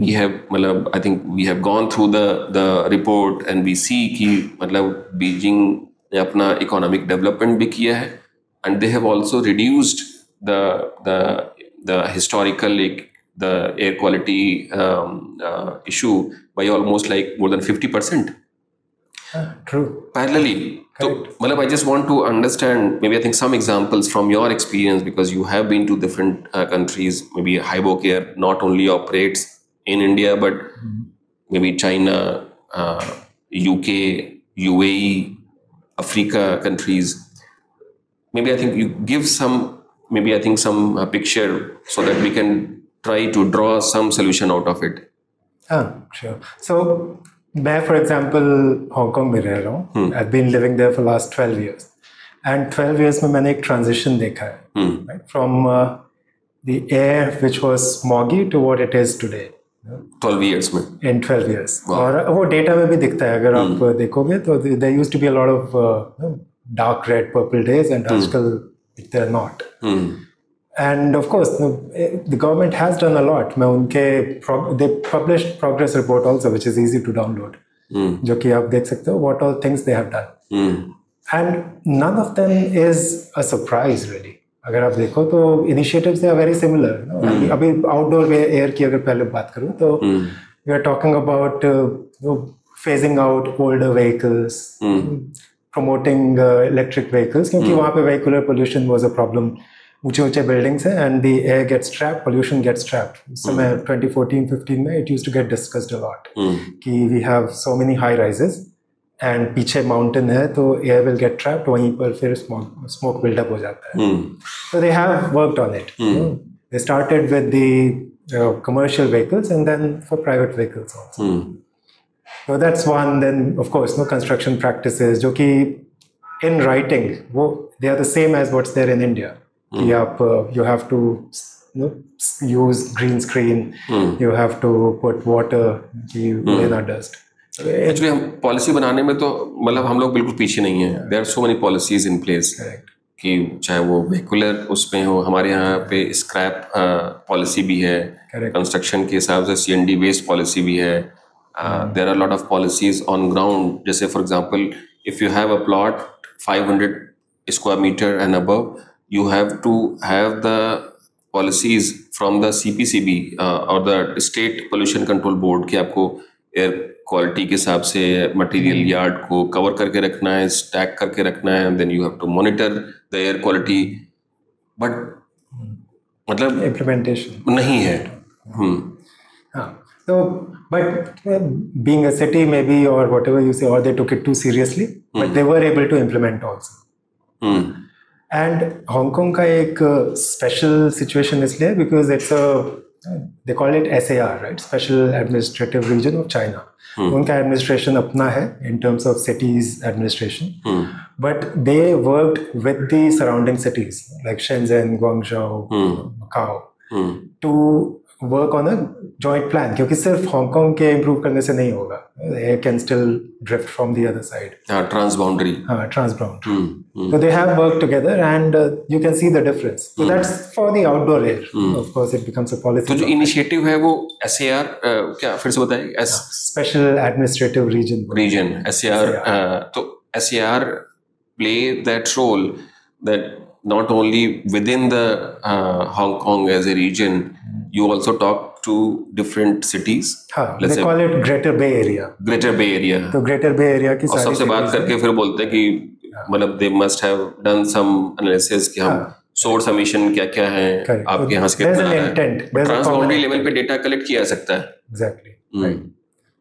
Speaker 2: We have, मतलब I think we have gone through the report and we see कि मतलब बीजिंग ने अपना इकोनॉमिक डेवलपमेंट भी किया है and they have also reduced the historical the air quality issue by almost like more than 50%.
Speaker 1: True.
Speaker 2: Parallelly. So, मतलब I just want to understand maybe I think some examples from your experience because you have been to different countries. Maybe HyboCare not only operates in India, but maybe China, UK, UAE, Africa countries. Maybe I think you give some picture so that we can try to draw some solution out of it.
Speaker 1: Sure. So, मैं for example Hong Kong में रह रहा हूँ. I've been living there for last 12 years. And 12 years में मैंने एक transition देखा है, right? From the air which was smoggy to what it is today.
Speaker 2: 12 years में. In
Speaker 1: 12 years. और वो डेटा में भी दिखता है अगर आप देखोगे तो there used to be a lot of dark red purple days and आजकल they're not. And of course the government has done a lot. मैं उनके they published progress report also which is easy to download. जो कि आप देख सकते हो what all things they have done. And none of them is a surprise really. अगर आप देखो तो initiatives they are very similar. अभी आउटडोर एयर की अगर पहले बात करूँ तो we are talking about phasing out older vehicles, promoting electric vehicles, क्योंकि वहाँ पे vehicular pollution was a problem. ऊंचे बिल्डिंग्स हैं and the air gets trapped, pollution gets trapped. उस समय 2014-15 में it used to get discussed a lot कि we have so many high rises and पीछे माउंटेन है तो air will get trapped, वहीं पर फिर smoke build up हो जाता है. So they have worked on it. They started with the commercial vehicles and then for private vehicles also. So that's one. Then of course construction practices जो कि in writing वो they are the same as what's there in India. कि आप you have to use green screen, you have to put water कि in dust.
Speaker 2: Actually हम policy बनाने में तो मतलब हम लोग बिल्कुल पीछे नहीं है. There are so many policies in place कि चाहे वो व्हीकुलर उसमें हो. हमारे यहाँ पे स्क्रैप पॉलिसी भी है, कंस्ट्रक्शन के हिसाब से CND बेस्ड पॉलिसी भी है. There are lot of policies on ground. जैसे for example if you have a plot 500 square metre and above, you have to have the policies from the CPCB or the State Pollution Control Board कि आपको air quality के हिसाब से material yard को cover करके रखना है, stack करके रखना है, then you have to monitor the air quality. But मतलब
Speaker 1: इम्प्लीमेंटेशन
Speaker 2: नहीं है.
Speaker 1: So, but being a city maybe or whatever you say, or they took it too seriously, but they were able to implement also. And Hong Kong का एक special situation इसलिए because it's they call it SAR, right? Special Administrative Region of China. उनका administration अपना है in terms of cities administration. But they worked with the surrounding cities like Shenzhen, Guangzhou, Macau to work on a joint plan. क्योंकि सिर्फ Hong Kong के improve करने से नहीं होगा. They can still drift from the other side.
Speaker 2: Transboundary.
Speaker 1: Transboundary. So they have worked together and you can see the difference. So that's for the outdoor air. Of course, it becomes a policy.
Speaker 2: तो जो initiative है वो SAR क्या फिर से बताइए?
Speaker 1: Special Administrative Region.
Speaker 2: Region SAR. तो SAR play that role that not only within the Hong Kong as a region, you also talk to different cities.
Speaker 1: They call it Greater Bay Area.
Speaker 2: Greater Bay Area.
Speaker 1: तो Greater Bay Area की
Speaker 2: और सबसे बात करके फिर बोलते हैं कि मतलब they must have done some analysis कि हम source emission क्या क्या है, आपके यहाँ से कितना है. Transboundary level पे data collect किया जा सकता है.
Speaker 1: Exactly. Right.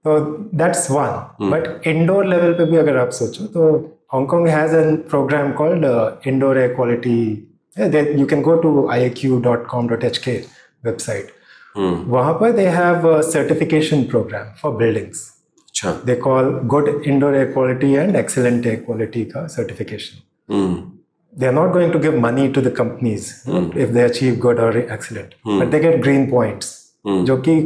Speaker 1: So that's one. But indoor level पे भी अगर आप सोचो तो Hong Kong has a program called Indoor Air Quality. You can go to iaq.com.hk website. वहाँ पर they have a certification program for buildings.
Speaker 2: अच्छा.
Speaker 1: They call Good Indoor Air Quality and Excellent Air Quality का certification. They are not going to give money to the companies if they achieve good or excellent, but they get green points, जो कि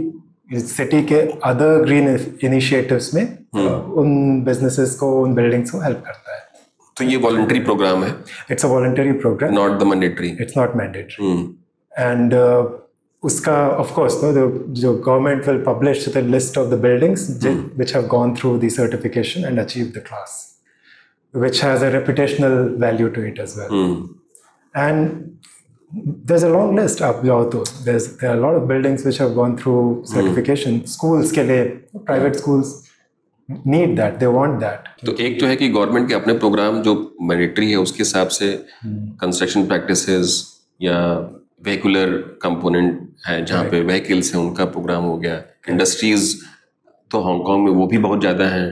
Speaker 1: city के other green initiatives में उन businesses को, उन buildings को help करता है.
Speaker 2: तो ये voluntary program है?
Speaker 1: It's a voluntary program.
Speaker 2: Not the mandatory.
Speaker 1: It's not mandatory. And उसका of course जो government will publish the list of the buildings which have gone through the certification and achieved the class, which has a reputational value to it as well. And there's a long list up there are a lot of buildings which have gone through certification. Schools के लिए, private schools need that, they want that.
Speaker 2: तो एक तो है कि government के अपने programme जो मैंडेटरी है उसके हिसाब से कंस्ट्रक्शन प्रैक्टिसेस या व्हीकुलर कंपोनेंट है जहाँ पे व्हीकल्स हैं उनका प्रोग्राम हो गया. इंडस्ट्रीज तो हांगकांग में वो भी बहुत ज़्यादा हैं,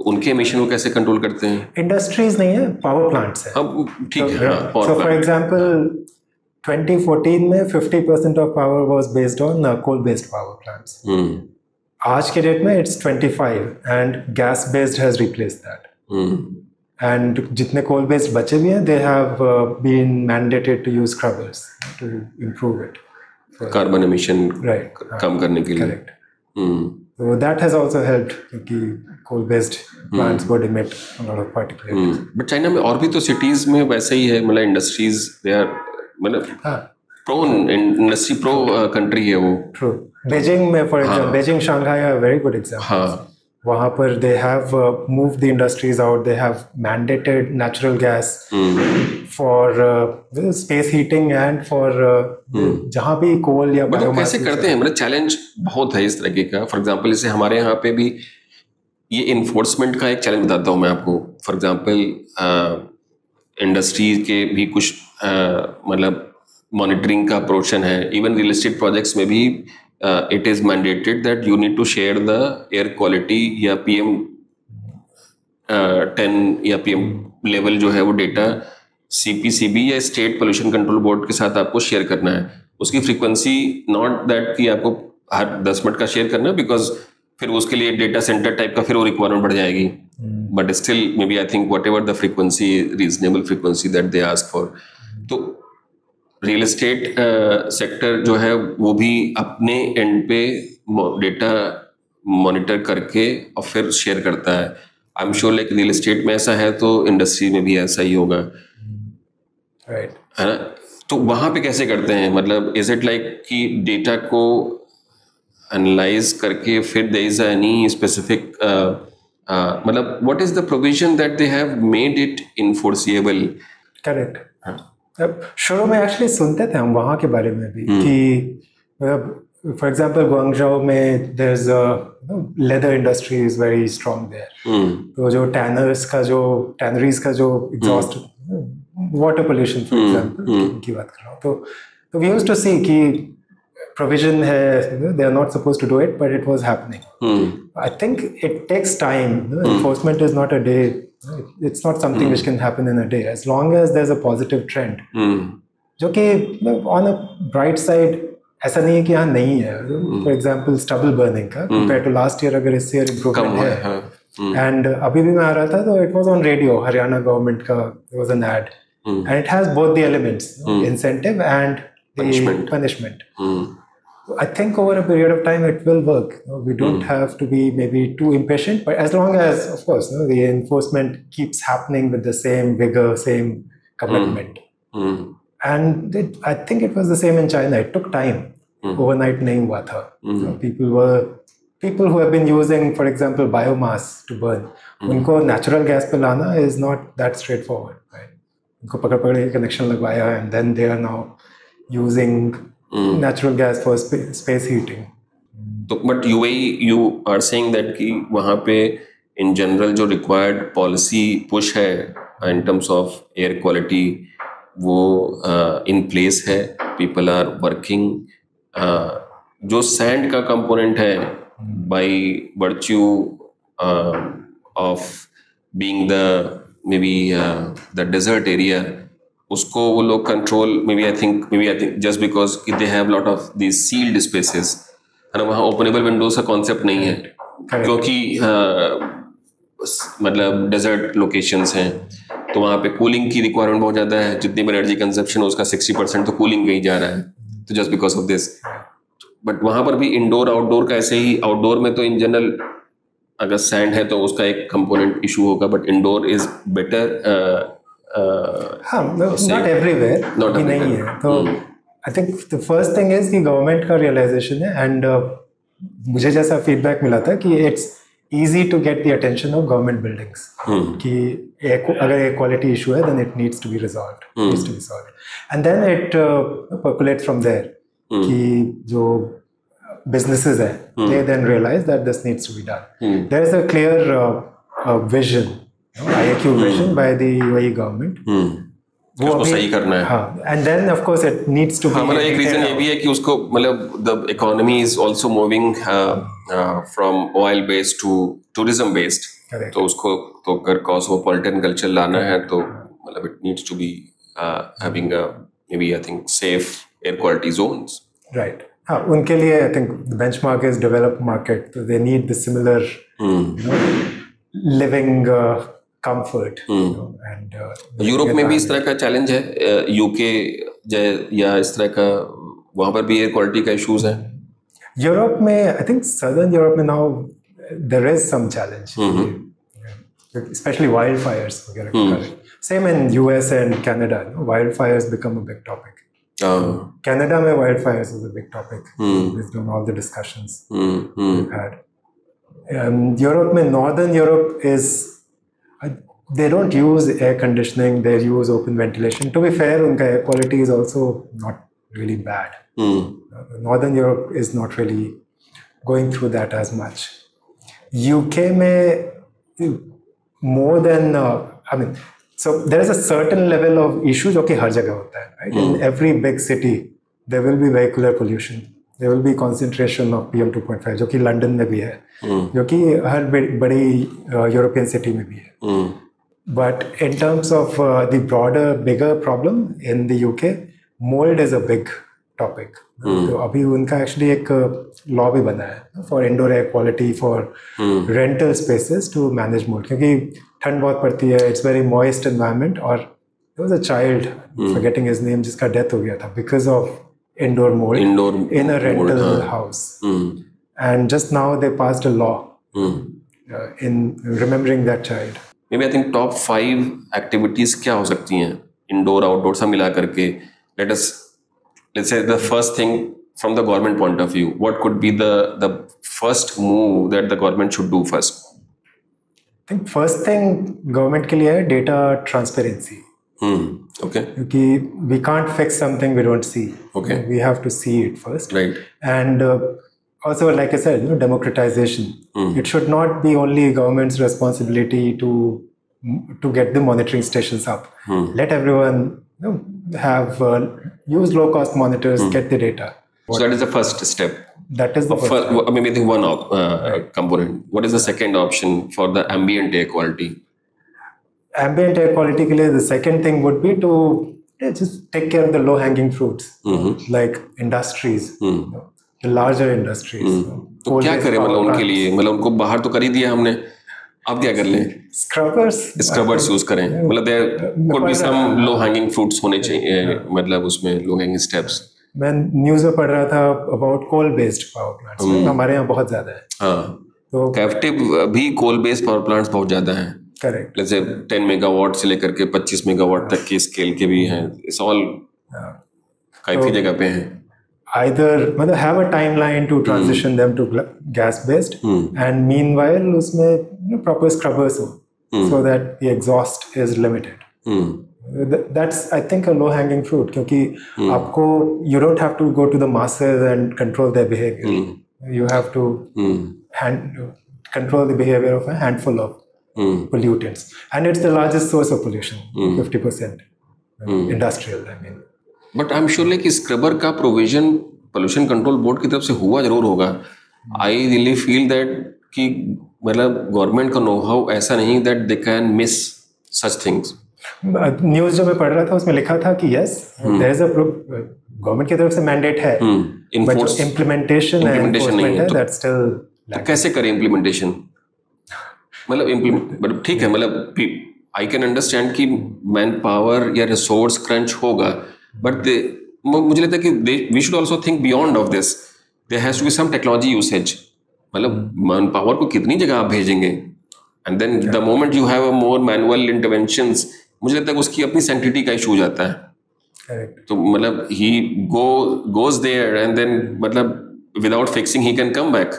Speaker 2: उनके एमिशन को कैसे कंट्रोल करते हैं?
Speaker 1: इंडस्ट्रीज नहीं है, पावर प्लांट्स है.
Speaker 2: ठीक है.
Speaker 1: सो फॉर एग्जांपल 2014 में 50% of power was based on coal based power plants. आज के डेट में it's 25 and gas based has replaced that. And जितने कोल बेस्ड बचे भी हैं, they have been mandated to use scrubbers to improve it,
Speaker 2: carbon emission कम करने के लिए.
Speaker 1: Correct. So that has also helped कि coal-based plants would emit a lot of particulates.
Speaker 2: But China में और भी तो cities में वैसे ही है, मतलब industries they are मतलब industry pro country है वो.
Speaker 1: True. Beijing में for example, Beijing, Shanghai are very good examples. वहाँ पर they have moved the industries out. They have mandated natural gas for space heating and for जहाँ भी coal या
Speaker 2: मतलब कैसे करते हैं? मतलब चैलेंज बहुत है इस तरीके का. फॉर एग्जांपल जैसे हमारे यहाँ पे भी ये इन्फोर्समेंट का एक चैलेंज बताता हूँ मैं आपको. फॉर एग्जांपल इंडस्ट्री के भी कुछ मतलब मॉनिटरिंग का पोर्शन है. इवन रियल एस्टेट प्रोजेक्ट्स में भी it is mandated that you need to share the air quality या PM 10 या PM लेवल जो है वो डेटा CPCB या स्टेट पोल्यूशन कंट्रोल बोर्ड के साथ आपको शेयर करना है. उसकी फ्रीक्वेंसी नॉट दैट कि आपको हर 10 मिनट का शेयर करना है, बिकॉज फिर उसके लिए डेटा सेंटर टाइप का फिर वो रिक्वायरमेंट बढ़ जाएगी, but still maybe I think whatever the frequency, reasonable frequency that they ask for. तो रियल एस्टेट सेक्टर जो है वो भी अपने एंड पे डेटा मॉनिटर करके और फिर शेयर करता है. I am sure like real estate में ऐसा है तो इंडस्ट्री में भी ऐसा ही होगा,
Speaker 1: राइट?
Speaker 2: है ना? तो वहाँ पे कैसे करते हैं? मतलब इज इट लाइक कि डेटा को एनालाइज करके फिर देयर इज एनी स्पेसिफिक मतलब what is the provision that they have made it enforceable?
Speaker 1: Correct. अब शुरू में एक्चुअली सुनते थे हम वहाँ के बारे में भी कि मतलब फॉर एग्जांपल गुआंगझाओ में there is leather industry is very strong there. तो जो टैनरीज का जो exhaust water pollution for example की बात कर रहा हूँ, तो वी यूज्ड टू सी कि provision है, they are not supposed to do it, but it was happening. I think it takes time. Enforcement is not a day. It's not something which can happen in a day. As long as there's a positive trend. जो कि on a bright side ऐसा नहीं है कि यहाँ नहीं है. For example, stubble burning का compared to last year अगर इस year improvement है. And अभी भी मैं आ रहा था तो it was on radio. Haryana government का there was an ad. And it has both the elements, incentive and the punishment. I think over a period of time it will work. We don't have to be maybe too impatient, but as long as, of course, the enforcement keeps happening with the same vigor, same commitment. And I think it was the same in China. It took time. Overnight nahi hua tha. People who have been using, for example, biomass to burn, unko natural gas pe lana is not that straightforward. Right? Unko pakad connection lagwaya and then they are now using natural gas for space heating.
Speaker 2: तो but UAE you are saying that कि वहाँ पे in general जो required policy push है in terms of air quality वो in place है, people are working. जो sand का component है by virtue of being the maybe the desert area, उसको वो लोग control maybe I think just because they have lot of these sealed spaces, है ना? वहाँ ओपनेबल विंडोज का कॉन्सेप्ट नहीं है क्योंकि मतलब डेजर्ट लोकेशंस हैं तो वहाँ पे कूलिंग की रिक्वायरमेंट बहुत ज़्यादा है. जितनी भी एनर्जी कंजप्शन उसका 60% तो कूलिंग का ही जा रहा है, तो just because of this. But वहाँ पर भी इंडोर आउटडोर का ऐसे ही. आउटडोर में तो इन जनरल अगर सैंड है तो उसका एक कंपोनेंट इशू होगा, but indoor is better.
Speaker 1: not everywhere. नहीं है. तो I think the first thing is कि गवर्नमेंट का रियलाइजेशन है एंड मुझे जैसा फीडबैक मिला था कि it's easy to get the attention of government buildings कि अगर एक क्वालिटी इशू है then it needs to be resolved. And then it percolates from there कि जो businesses हैं they then realize that this needs to be done. There is a clear vision, IAQ vision by the UAE government.
Speaker 2: वो उसको सही करना है.
Speaker 1: हाँ, and then of course it needs to be.
Speaker 2: मतलब एक रीजन ये भी है कि उसको मतलब the economy is also moving from oil based to tourism based. तो उसको तो अगर cosmopolitan culture लाना है तो मतलब it needs to be having a maybe I think safe air quality zones.
Speaker 1: Right. हाँ, उनके लिए I think the benchmark is developed market. So they need the similar living comfort. And
Speaker 2: Europe में भी इस तरह का चैलेंज है, UK या इस तरह का वहाँ पर भी एयर क्वालिटी का इश्यूज है.
Speaker 1: यूरोप में आई थिंक सदर्न यूरोप में now there is some challenge, especially wild fires वगैरह. Same in US and Canada, wild fires become a big topic. Canada में wild fires is a big topic based on all the discussions we had. Europe में northern Europe is they don't use air conditioning, they use open ventilation. To be fair, उनका air quality is also not really bad. Northern Europe is not really going through that as much. UK में more than I mean, so there is a certain level of issue जो कि हर जगह होता है, right? In every big city there will be vehicular pollution. There will be concentration of PM 2.5 जो कि London में भी है, जो कि हर बड़ी यूरोपियन सिटी में भी है. But in terms of the broader, bigger problem in the UK, mold is a big topic. तो अभी उनका एक्चुअली एक लॉ भी बना है for indoor air quality for rental spaces to manage mold, क्योंकि ठंड बहुत पड़ती है, इट्स वेरी मॉइस्ट एनवायरनमेंट। और there was a child, forgetting his name, जिसका डेथ हो गया था because of indoor mold in a rental house. And just now they passed a law in remembering that child.
Speaker 2: Maybe I think top 5 activities क्या हो सकती हैं indoor outdoor सब मिला करके. Let's say the first thing from the government point of view, what could be the first move that the government should do first?
Speaker 1: I think first thing government के लिए है data transparency.
Speaker 2: Okay.
Speaker 1: क्योंकि we can't fix something we don't see.
Speaker 2: Okay.
Speaker 1: We have to see it first.
Speaker 2: Right.
Speaker 1: And also, like I said, democratization. It should not be only government's responsibility to get the monitoring stations up. Let everyone have use low cost monitors, get the data.
Speaker 2: So that is the first step.
Speaker 1: That is the first step.
Speaker 2: Maybe I think one component. What is the second option for the ambient air quality?
Speaker 1: Ambient air quality के लिए the second thing would be to just take care of the low hanging fruits, like industries, the larger industries.
Speaker 2: तो क्या करें मतलब उनके लिए, मतलब उनको बाहर तो कर ही दिया हमने, अब क्या कर लें? Scrubbers यूज करें, मतलब there could be some low hanging fruits होने चाहिए, मतलब उसमें low hanging steps.
Speaker 1: मैं न्यूज़ में पढ़ रहा था about coal based power plants, हमारे यहाँ बहुत ज़्यादा है।
Speaker 2: हाँ, तो कैप्टिव भी coal based power plants बहुत ज़्यादा हैं।
Speaker 1: करेक्ट।
Speaker 2: जैसे 10 मेगावाट से लेकर के 25 मेगावाट तक के स्केल के भी हैं। इट्स ऑल काफी जगह पे हैं।
Speaker 1: Either मतलब have a timeline to transition them to gas based, and meanwhile उसमें proper scrubbers हो, so that the exhaust is limited. That's I think a low hanging fruit, क्योंकि आपको you don't have to go to the masses and control their behavior. You have to control the behavior of a handful of pollutants, and it's the largest source of pollution, 50% industrial, I mean.
Speaker 2: But I'm sure like scrubber का provision pollution control board की तरफ से हुआ जरूर होगा. I really feel that कि मतलब government का नो हाउ ऐसा नहीं that they can miss such things.
Speaker 1: News जो मैं पढ़ रहा था उसमें लिखा था कि yes, there is a government की तरफ से मैंडेट है, but implementation नहीं है, that's still
Speaker 2: तो कैसे करें implementation? मतलब ठीक है, मतलब आई कैन अंडरस्टैंड कि मैन पावर या रिसोर्स क्रंच होगा, बट मुझे लगता है कि we should also think beyond of this. There has to be some technology usage. मतलब मैन पावर को कितनी जगह आप भेजेंगे, and then the moment you have a more manual interventions, मुझे लगता है उसकी अपनी सैंक्टिटी का इशू हो जाता है. तो मतलब he goes there and then मतलब without fixing he can come back.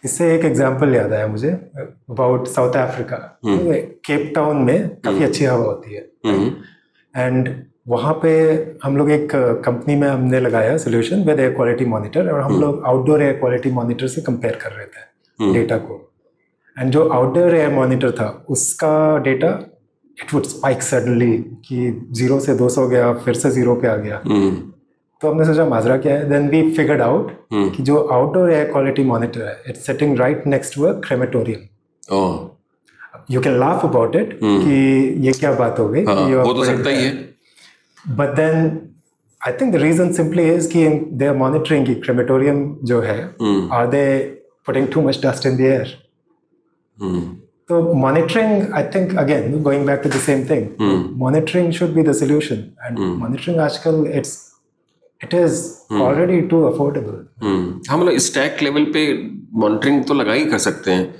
Speaker 1: इससे एक एग्जांपल याद आया मुझे about South Africa. Cape Town में काफ़ी अच्छी हवा होती है, एंड वहाँ पे हम लोग एक कंपनी में हमने लगाया solution with air quality monitor, और हम लोग आउटडोर एयर क्वालिटी मॉनिटर से कंपेयर कर रहे थे डेटा को. एंड जो आउटडोर एयर मॉनिटर था उसका data it would spike suddenly कि 0 से 200 गया, फिर से 0 पे आ गया. तो हमने सोचा माजरा क्या है. देन वी फिगर्ड आउट कि जो आउटडोर एयर क्वालिटी मॉनिटर है it's sitting right next to a crematorium. You can laugh about it कि ये क्या बात हो गई,
Speaker 2: हो तो सकता ही है,
Speaker 1: but then I think the reason simply is कि दे आर मॉनिटरिंग कि क्रेमेटोरियम जो है are they putting too much dust in the air. So monitoring, I think, again, going back to the same thing, monitoring should be the solution. And monitoring आजकल it is already too affordable.
Speaker 2: हाँ, मतलब stack level पे monitoring तो लगा ही कर सकते हैं.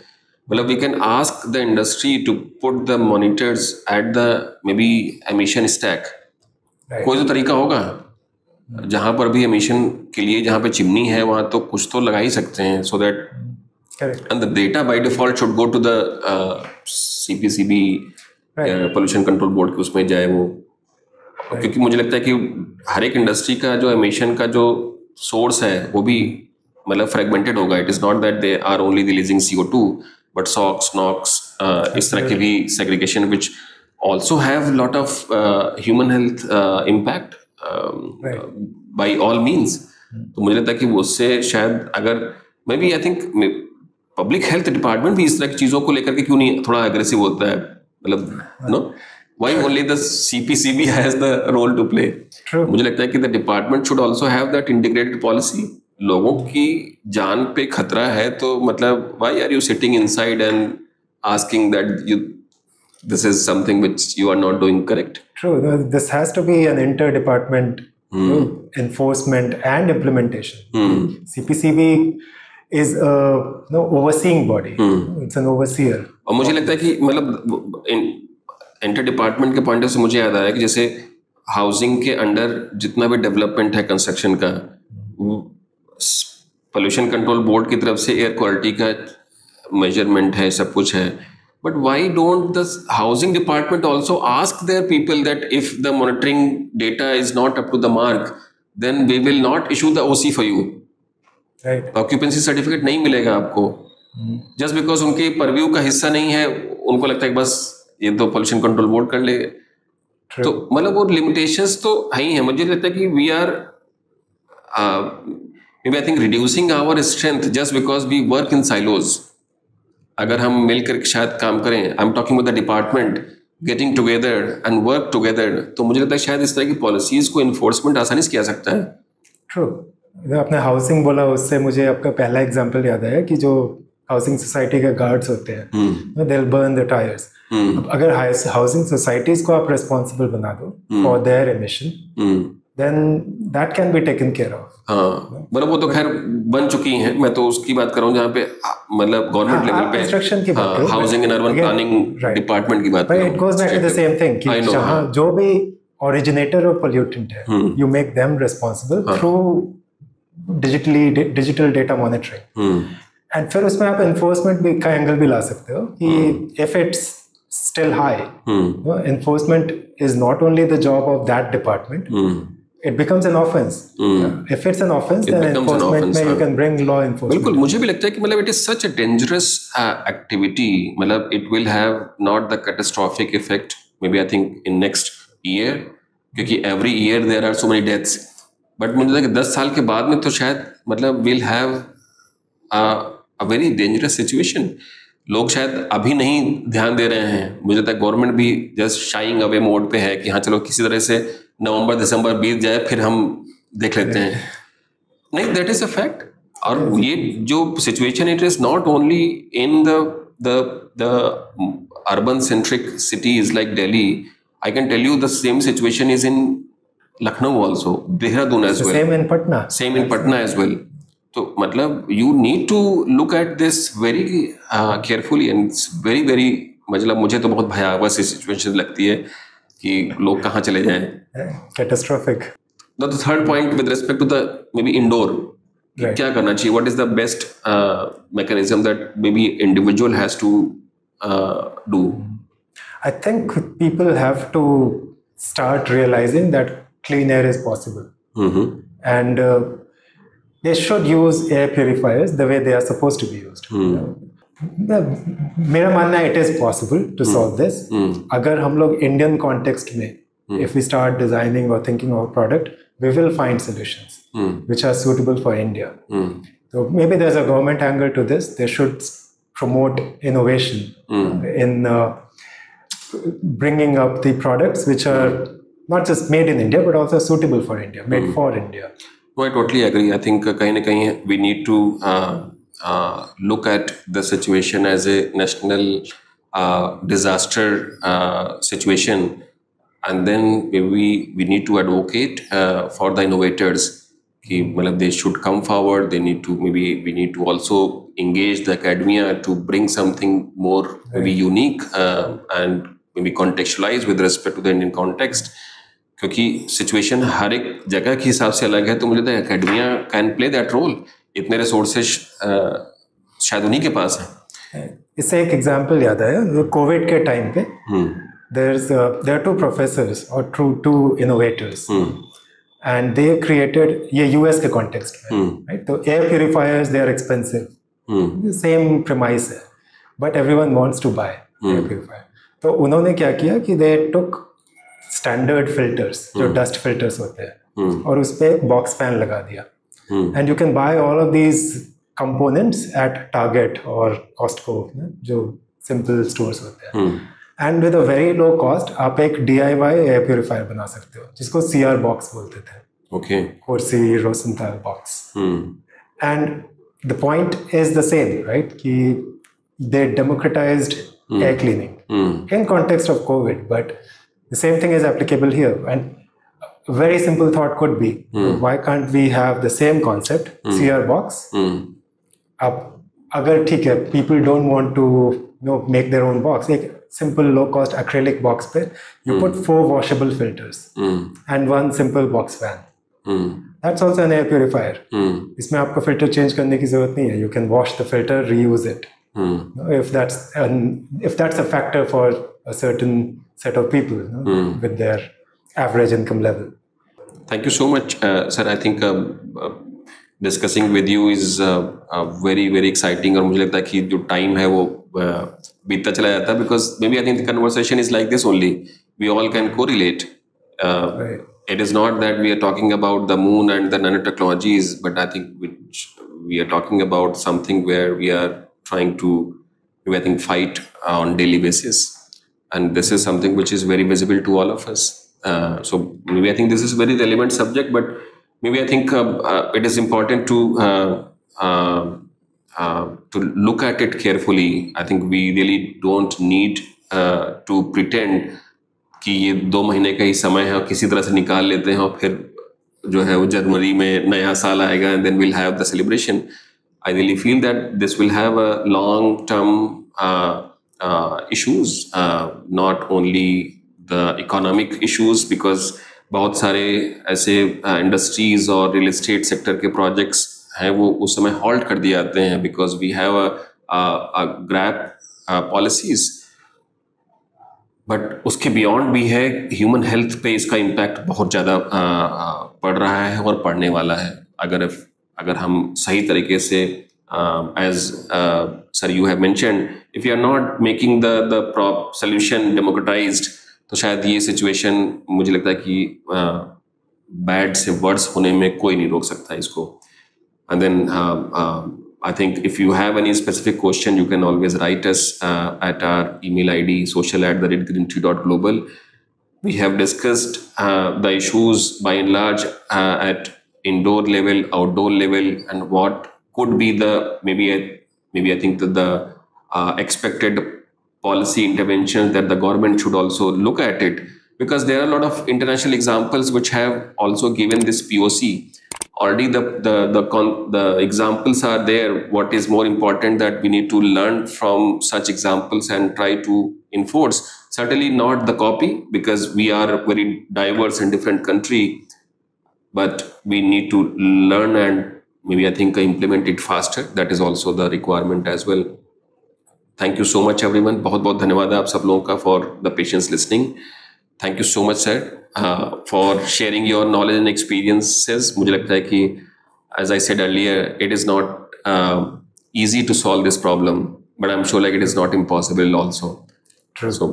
Speaker 2: मतलब we can ask the industry to put the monitors at the maybe emission stack. कोई तो तरीका होगा जहाँ पर भी एमिशन के लिए जहाँ पे चिमनी है वहाँ तो कुछ तो लगा ही सकते हैं, so that and the data by default should go to the CPCB pollution control board के उसमें जाए वो. क्योंकि मुझे लगता है कि हर एक इंडस्ट्री का जो एमिशन का जो सोर्स है वो भी मतलब फ्रेगमेंटेड होगा. It is not that they are only releasing CO2 but SOx, NOx, इस तरह के भी segregation which also have lot of human health impact by all means. तो मुझे लगता है कि उससे शायद अगर maybe I think public health department भी इस तरह की चीज़ों को लेकर के क्यों नहीं थोड़ा एग्रेसिव होता है. मतलब no, why only the CPCB has the role to play.
Speaker 1: True.
Speaker 2: मुझे लगता है कि the department should also have that integrated policy. लोगों की जान पे खतरा है तो मतलब why are you sitting inside and asking that you this is something which you are not doing correct.
Speaker 1: True. This has to be an inter-department enforcement and implementation. CPCB is a overseeing body. It's an overseer.
Speaker 2: और मुझे लगता है कि मतलब inter department के point से मुझे याद आया कि जैसे हाउसिंग के अंडर जितना भी डेवलपमेंट है कंस्ट्रक्शन का, पोल्यूशन कंट्रोल बोर्ड की तरफ से एयर क्वालिटी का मेजरमेंट है, सब कुछ है. But why don't the housing department also ask their people that if the monitoring data is not up to the mark, then we will not issue the OC for you.
Speaker 1: Right.
Speaker 2: Occupancy certificate नहीं मिलेगा आपको. Just because उनके purview का हिस्सा नहीं है, उनको लगता है कि बस ये तो पोल्यूशन कंट्रोल बोर्ड कर ले. तो मतलब वो लिमिटेशंस तो है ही है. मुझे लगता है कि we are maybe I think reducing our strength just because we work in silos. अगर हम मिलकर शायद काम करें, I am talking with the department, getting together and work together, तो मुझे लगता है शायद इस तरह की पॉलिसीज को इन्फोर्समेंट आसानी से किया सकता है.
Speaker 1: ट्रू. आपने हाउसिंग बोला, उससे मुझे आपका पहला एग्जांपल याद आया कि जो हाउसिंग सोसाइटी के गार्ड्स होते हैं, they will burn the tyres. अगर हाउसिंग सोसाइटीज को आप रिस्पॉन्सिबल बना दो for their emission, then that can be taken care of.
Speaker 2: हाँ, मतलब वो तो खैर बन चुकी हैं. मैं तो उसकी बात कर रहा हूँ जहाँ पे मतलब गवर्नमेंट लेवल पे
Speaker 1: कंस्ट्रक्शन की बात करो,
Speaker 2: housing and urban planning department की बात कर रहा हूँ.
Speaker 1: It goes back to the same thing कि जहाँ जो भी ओरिजिनेटर ऑफ पोल्यूटेंट है, you make them responsible through digital data monitoring. And फिर उसमें आप एनफोर्समेंट भी का एंगल भी ला सकते हो कि if it's still high, enforcement is not only the job of that department. It becomes an offense. If it's an offense, then enforcement में you can bring law enforcement.
Speaker 2: बिल्कुल. मुझे भी लगता है कि मतलब it is such a dangerous activity. मतलब it will have not the catastrophic effect maybe I think in next year, क्योंकि every year there are so many deaths. But मुझे लगता है कि 10 साल के बाद में तो शायद मतलब we'll have a very dangerous situation. लोग शायद अभी नहीं ध्यान दे रहे हैं. मुझे लगता है गवर्नमेंट भी जस्ट शाइंग अवे मोड पे है कि हाँ चलो किसी तरह से नवंबर दिसंबर बीत जाए फिर हम देख लेते हैं. नहीं, दैट इज अ फैक्ट. और ये जो situation it is not only in the urban centric cities like Delhi. I can tell you the same situation is in Lucknow also, Dehradun as well, same in Patna as well. तो मतलब you need to look at this very carefully and very very, मतलब मुझे तो बहुत भयावह सी situation लगती है कि लोग कहाँ चले जाएं.
Speaker 1: Catastrophic.
Speaker 2: The third point with respect to the maybe indoor, क्या करना चाहिए? What is the best mechanism that maybe individual has to do?
Speaker 1: I think people have to start realizing that clean air is possible and they should use air purifiers the way they are supposed to be used. मेरा मानना है it is possible to solve this. अगर हम लोग Indian context में if we start designing or thinking of a product, we will find solutions which are suitable for India. So maybe there's a government angle to this. They should promote innovation in bringing up the products which are not just made in India but also suitable for India, made for India.
Speaker 2: I totally agree. I think कहीं ना कहीं we need to look at the situation as a national disaster situation, and then we need to advocate for the innovators. कि मतलब they should come forward. They need to we need to also engage the academia to bring something more maybe unique and maybe contextualized with respect to the Indian context. क्योंकि situation हर एक जगह के हिसाब से अलग है. तो मुझे लगता है academia can play that role. इतने रिसोर्सेज शायद उन्हीं के पास हैं.
Speaker 1: इससे एक एग्जांपल याद आया. कोविड के टाइम पे there are two professors or two innovators and they created, ये यूएस के कॉन्टेक्स्ट में, राइट? तो air purifiers they are expensive, same premise है, but everyone wants to buy air purifier. तो उन्होंने क्या किया कि they took स्टैंडर्ड फिल्टर्स जो डस्ट फिल्टर्स होते हैं और उस पे बॉक्स फैन लगा दिया. And you can buy all of these components at Target और कॉस्टको, जो सिंपल स्टोर्स होते हैं. And with a very low cost आप एक DIY एयर प्योरीफायर बना सकते हो, जिसको CR बॉक्स बोलते थे.
Speaker 2: Okay.
Speaker 1: Corsi Rosenthal box. And the point is the same, right? Ki they democratized air cleaning in context of COVID, but the same thing is applicable here. And a very simple thought could be, why can't we have the same concept, CR box? अब अगर ठीक है, people don't want to make their own box, एक simple low cost acrylic box पे you put 4 washable filters and 1 simple box fan. That's also an air purifier. इसमें आपको filter change करने की जरूरत नहीं है. You can wash the filter, reuse it. If that's a factor for a certain set of people with their average income level.
Speaker 2: Thank you so much, sir. I think discussing with you is very very exciting, और मुझे लगता है कि जो time है वो बीतता चला जाता है, because maybe I think the conversation is like this only. We all can correlate.
Speaker 1: Right.
Speaker 2: It is not that we are talking about the moon and the nanotechnologies, but I think we are talking about something where we are trying to, I think, fight on daily basis, and this is something which is very visible to all of us. So maybe I think this is a very relevant subject, but maybe I think it is important to look at it carefully. I think we really don't need to pretend कि ये 2 महीने का ही समय है और किसी तरह से निकाल लेते हैं और फिर जो है वो जनवरी में नया साल आएगा and then we'll have the celebration. I really feel that this will have a long-term issues, not only the economic issues, because बहुत सारे ऐसे industries और real estate sector के projects हैं वो उस समय halt कर दिए जाते हैं because we have a grab policies. But उसके बियॉन्ड भी है, ह्यूमन हेल्थ पे इसका इम्पैक्ट बहुत ज़्यादा पड़ रहा है और पड़ने वाला है अगर हम सही तरीके से as sir you have mentioned, if you are not making the proper solution democratized, तो शायद ये सिचुएशन मुझे लगता है कि बैड से वर्स होने में कोई नहीं रोक सकता इसको. And then I think if you have any specific question, you can always write us at our email ID social@greentree.global. We have discussed the issues by and large at indoor level, outdoor level, and what could be the maybe I think that the expected policy interventions that the government should also look at it, because there are a lot of international examples which have also given this POC. Already the examples are there. What is more important that we need to learn from such examples and try to enforce. Certainly not the copy, because we are very diverse and different country, but we need to learn and maybe I think implement it faster. That is also the requirement as well. Thank you so much everyone. बहुत बहुत धन्यवाद आप सब लोगों का for the patience listening. Thank you so much sir for sharing your knowledge and experiences. मुझे लगता है कि as I said earlier, it is not easy to solve this problem, but I'm sure like it is not impossible also.
Speaker 1: True.
Speaker 2: So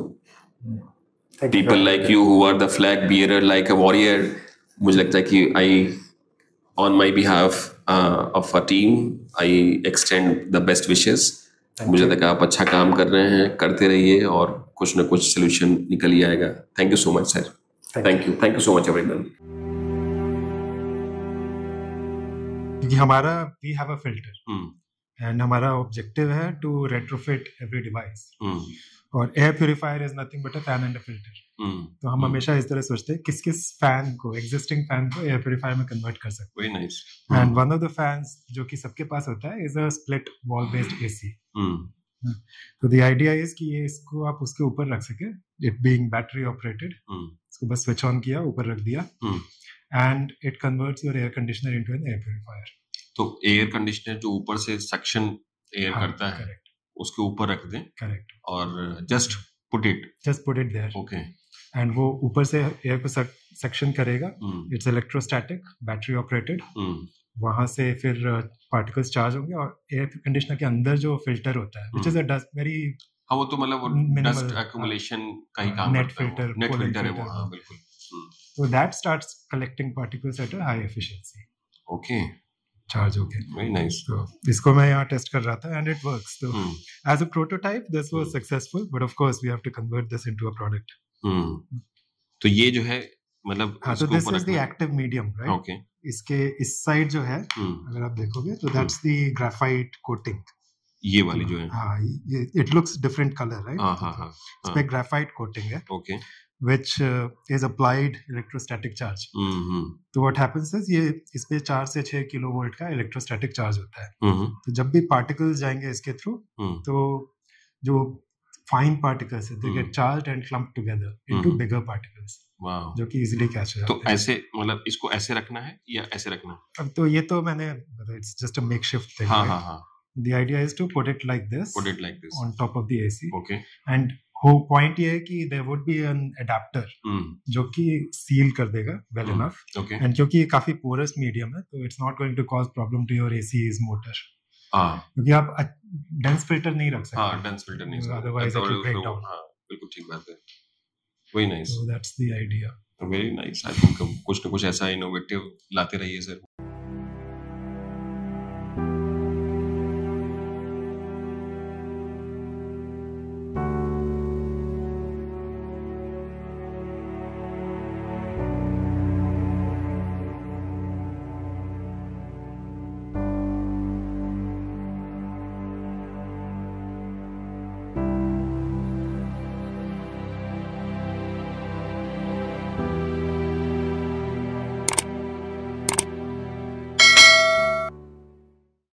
Speaker 2: people like you who are the flag bearer like a warrior, मुझे लगता है कि on my behalf of a team, I extend the best wishes. मुझे लगता है आप अच्छा काम कर रहे हैं, करते रहिए और कुछ ना कुछ सोल्यूशन निकल ही आएगा. Thank you so much sir. Thank you so much everyone.
Speaker 1: क्योंकि हमारा we have a filter and हमारा ऑब्जेक्टिव है टू रेट्रोफिट एवरी डिवाइस, और air purifier is nothing but a fan and a filter. तो हम हमेशा इस तरह सोचते हैं किस फैन को, एग्जिस्टिंग फैन को एयर प्यूरिफायर में कन्वर्ट कर सकते हैं.
Speaker 2: Very nice.
Speaker 1: And one of the fans जो कि सबके पास होता है is a split wall based AC. तो द आइडिया इज कि ये इसको आप उसके ऊपर रख सके, इट बीइंग बैटरी ऑपरेटेड. इसको बस स्विच ऑन किया, ऊपर रख दिया, and it converts your air conditioner into an air purifier.
Speaker 2: तो एयर कंडीशनर जो ऊपर से सक्शन एयर करता है, करेक्ट, उसके ऊपर रख दें. करेक्ट. और just put it
Speaker 1: there. Okay. And वो ऊपर से एयर को सक्शन करेगा. It's electrostatic, battery operated. वहां से फिर पार्टिकल्स चार्ज होंगे और एयर कंडीशनर के अंदर जो फिल्टर होता है, which is a dust very,
Speaker 2: हाँ वो तो मतलब वो डस्ट एक्यूमुलेशन का ही काम
Speaker 1: नेट फिल्टर
Speaker 2: है वो. हाँ बिल्कुल.
Speaker 1: So that starts collecting particles at a high efficiency.
Speaker 2: Okay.
Speaker 1: Charge हो के।
Speaker 2: Very nice.
Speaker 1: तो इसको मैं यहाँ टेस्ट कर रहा था एंड इट वर्क्स। तो as a prototype this was successful, but of course we have to convert this into a product.
Speaker 2: तो ये जो है मतलब
Speaker 1: हाँ, तो this is the active medium, right?
Speaker 2: Okay.
Speaker 1: इसके इस साइड जो है अगर आप देखोगे तो दैट्स द ग्रेफाइट कोटिंग।
Speaker 2: ये वाली जो है,
Speaker 1: हाँ, ये it looks different colour, right?
Speaker 2: हाँ,
Speaker 1: इस पे ग्रेफाइट कोटिंग है,
Speaker 2: okay,
Speaker 1: which is applied electrostatic charge. तो what happens is ये इस पे 4 से 6 किलोवोल्ट का इलेक्ट्रोस्टैटिक चार्ज होता है। तो जब भी पार्टिकल्स जाएंगे इसके थ्रू, तो जो फाइन पार्टिकल्स है, they get charged and clumped together into bigger particles, जो कि इजीली कैच हो जाते हैं।
Speaker 2: तो ऐसे मतलब इसको ऐसे रखना है या ऐसे रखना है?
Speaker 1: अब तो ये तो मैंने, it's just a makeshift thing.
Speaker 2: हाँ।
Speaker 1: The idea is to put it like this, on top of the AC.
Speaker 2: Okay.
Speaker 1: And whole point ये है कि there would be an adapter जो कि seal कर देगा well enough.
Speaker 2: Okay.
Speaker 1: And क्योंकि ये काफी porous medium है, तो it's not going to cause problem to your AC's motor. क्योंकि आप dense filter नहीं रख सकते।
Speaker 2: हाँ, dense filter नहीं सकते।
Speaker 1: Otherwise it will break down.
Speaker 2: हाँ, बिल्कुल ठीक बात है। Very nice.
Speaker 1: So that's the idea.
Speaker 2: Very nice. I think कुछ न कुछ ऐसा innovative लाते रहिए सर।